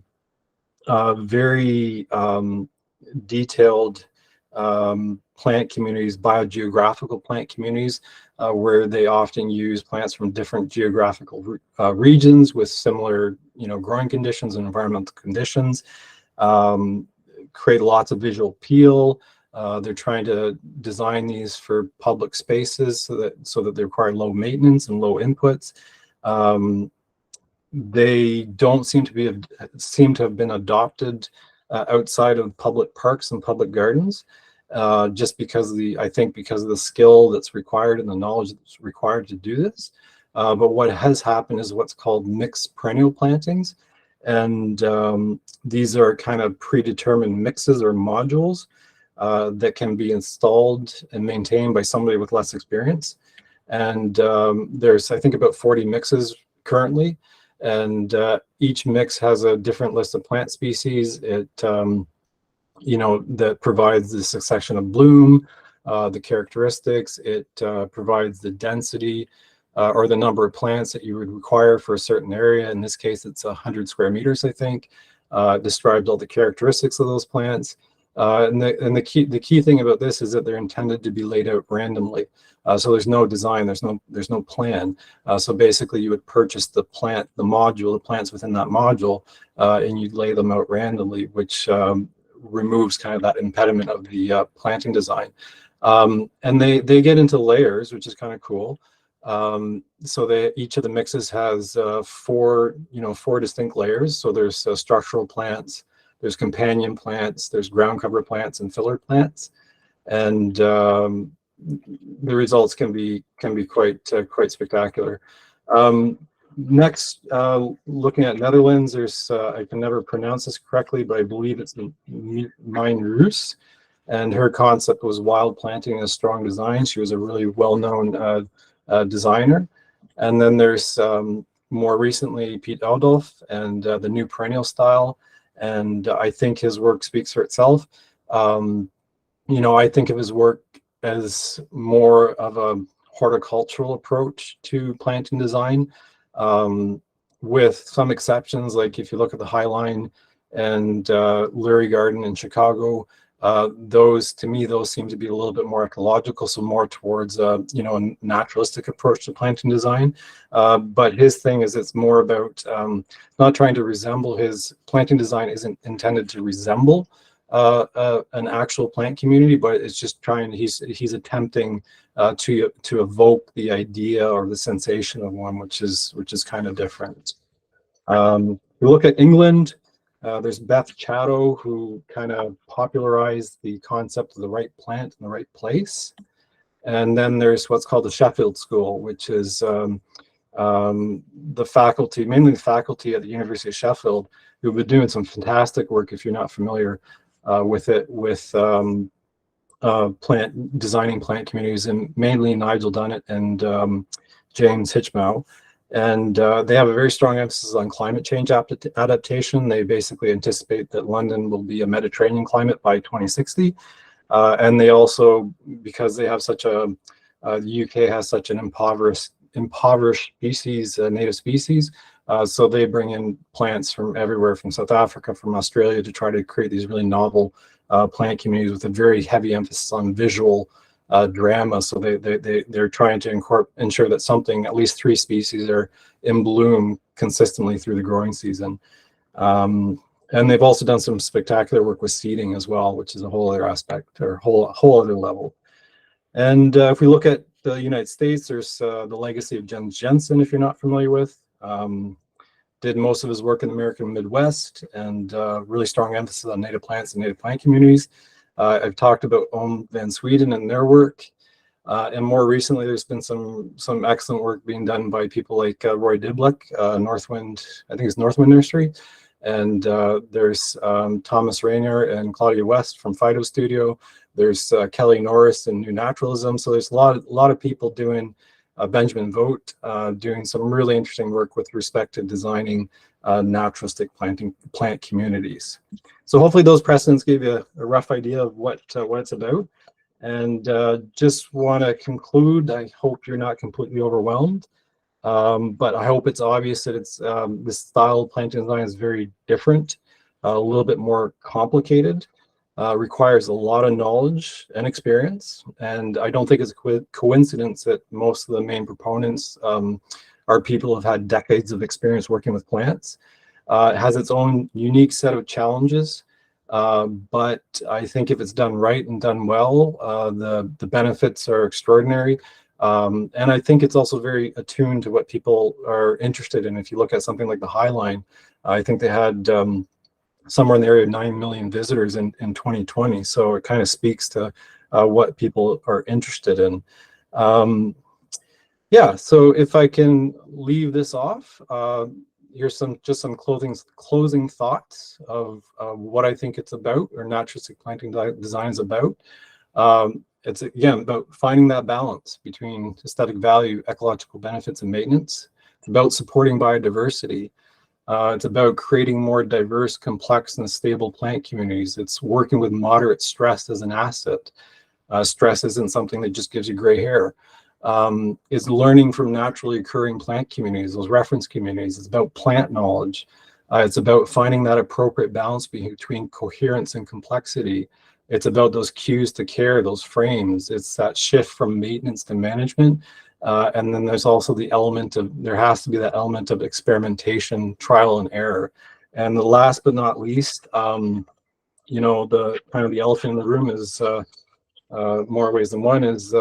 very detailed plant communities, biogeographical plant communities, where they often use plants from different geographical regions with similar, growing conditions and environmental conditions, create lots of visual appeal. They're trying to design these for public spaces so that they require low maintenance and low inputs. They don't seem to have been adopted outside of public parks and public gardens, just because because of the skill that's required and the knowledge that's required to do this. But what has happened is what's called mixed perennial plantings. And these are kind of predetermined mixes or modules that can be installed and maintained by somebody with less experience. And there's, I think, about 40 mixes currently. And each mix has a different list of plant species. It, that provides the succession of bloom, the characteristics. It provides the density or the number of plants that you would require for a certain area. In this case, it's 100 square meters, I think. Describes all the characteristics of those plants. And the key thing about this is that they're intended to be laid out randomly. So there's no design, there's no plan. So basically you would purchase the module, the plants within that module, and you'd lay them out randomly, which removes kind of that impediment of the planting design. And they get into layers, which is kind of cool. So each of the mixes has four distinct layers. So there's structural plants, there's companion plants, there's ground cover plants, and filler plants. And the results can be quite spectacular. Next, looking at Netherlands, there's I can never pronounce this correctly, but I believe it's Mijn Roos, and her concept was wild planting and a strong design. She was a really well-known designer. And then there's more recently Piet Oudolf and the new perennial style, and I think his work speaks for itself. I think of his work as more of a horticultural approach to planting design, with some exceptions. Like if you look at the Highline and Lurie Garden in Chicago, those seem to be a little bit more ecological, so more towards a naturalistic approach to planting design. But his thing is it's more about not trying to resemble. His planting design isn't intended to resemble an actual plant community, but it's just he's attempting to evoke the idea or the sensation of one, which is kind of different. We look at England. There's Beth Chatto, who kind of popularized the concept of the right plant in the right place. And then there's what's called the Sheffield School, which is the faculty, mainly the faculty at the University of Sheffield, who've been doing some fantastic work, if you're not familiar with it, with designing plant communities, and mainly Nigel Dunnett and James Hitchmow. And they have a very strong emphasis on climate change adaptation. They basically anticipate that London will be a Mediterranean climate by 2060. And they also, because they have the UK has such an impoverished species, native species, so they bring in plants from everywhere, from South Africa, from Australia, to try to create these really novel plant communities with a very heavy emphasis on visual drama. So they're trying to ensure that at least 3 species are in bloom consistently through the growing season. And they've also done some spectacular work with seeding as well, which is a whole other aspect, or whole other level. And if we look at the United States, there's the legacy of Jens Jensen, if you're not familiar with. Did most of his work in the American Midwest, and really strong emphasis on native plants and native plant communities. I've talked about Ohm van Sweden and their work. And more recently, there's been some excellent work being done by people like Roy Diblik, Northwind, I think it's Northwind Nursery. And there's Thomas Rainier and Claudia West from Fido Studio. There's Kelly Norris and New Naturalism. So there's a lot of people doing, Benjamin Vogt, doing some really interesting work with respect to designing naturalistic plant communities. So hopefully those precedents gave you a rough idea of what it's about. And just want to conclude, I hope you're not completely overwhelmed, but I hope it's obvious that it's this style of planting design is very different, a little bit more complicated, requires a lot of knowledge and experience. And I don't think it's a coincidence that most of the main proponents are people who have had decades of experience working with plants. It has its own unique set of challenges. But I think if it's done right and done well, the benefits are extraordinary. And I think it's also very attuned to what people are interested in. If you look at something like the High Line, I think they had somewhere in the area of 9 million visitors in 2020. So it kind of speaks to what people are interested in. Yeah, so if I can leave this off, here's just some closing thoughts of what I think it's about, or naturalistic planting design is about. It's again about finding that balance between aesthetic value, ecological benefits, and maintenance. It's about supporting biodiversity. It's about creating more diverse, complex, and stable plant communities. It's working with moderate stress as an asset. Stress isn't something that just gives you gray hair. Is learning from naturally occurring plant communities, those reference communities. It's about plant knowledge. It's about finding that appropriate balance between coherence and complexity. It's about those cues to care, those frames. It's that shift from maintenance to management. And then there's also the element of, there has to be that element of experimentation, trial and error. And the last but not least, you know, the kind of the elephant in the room is more ways than one is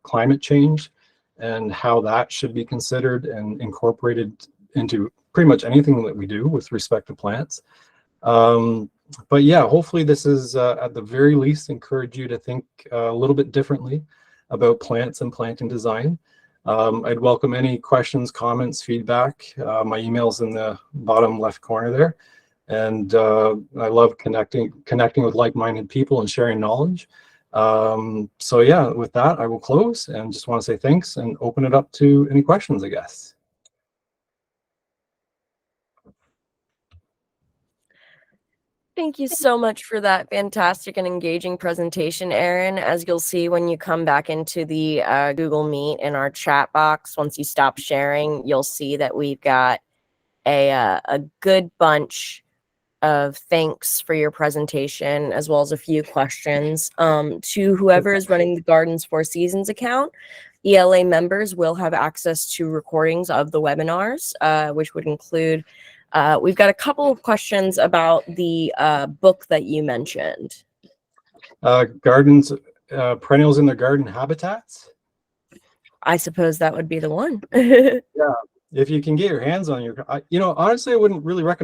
climate change and how that should be considered and incorporated into pretty much anything that we do with respect to plants. But yeah, hopefully this is at the very least encourage you to think a little bit differently about plants and planting design. I'd welcome any questions, comments, feedback. My email's in the bottom left corner there. And I love connecting with like-minded people and sharing knowledge. So yeah, with that, I will close and just want to say thanks and open it up to any questions, I guess. Thank you so much for that fantastic and engaging presentation, Erin. As you'll see when you come back into the Google Meet in our chat box, once you stop sharing, you'll see that we've got a good bunch of thanks for your presentation, as well as a few questions. To whoever is running the Gardens Four Seasons account, ELA members will have access to recordings of the webinars, which would include we've got a couple of questions about the book that you mentioned. Gardens, perennials in their garden habitats? I suppose that would be the one. Yeah, if you can get your hands on your, you know, honestly, I wouldn't really recommend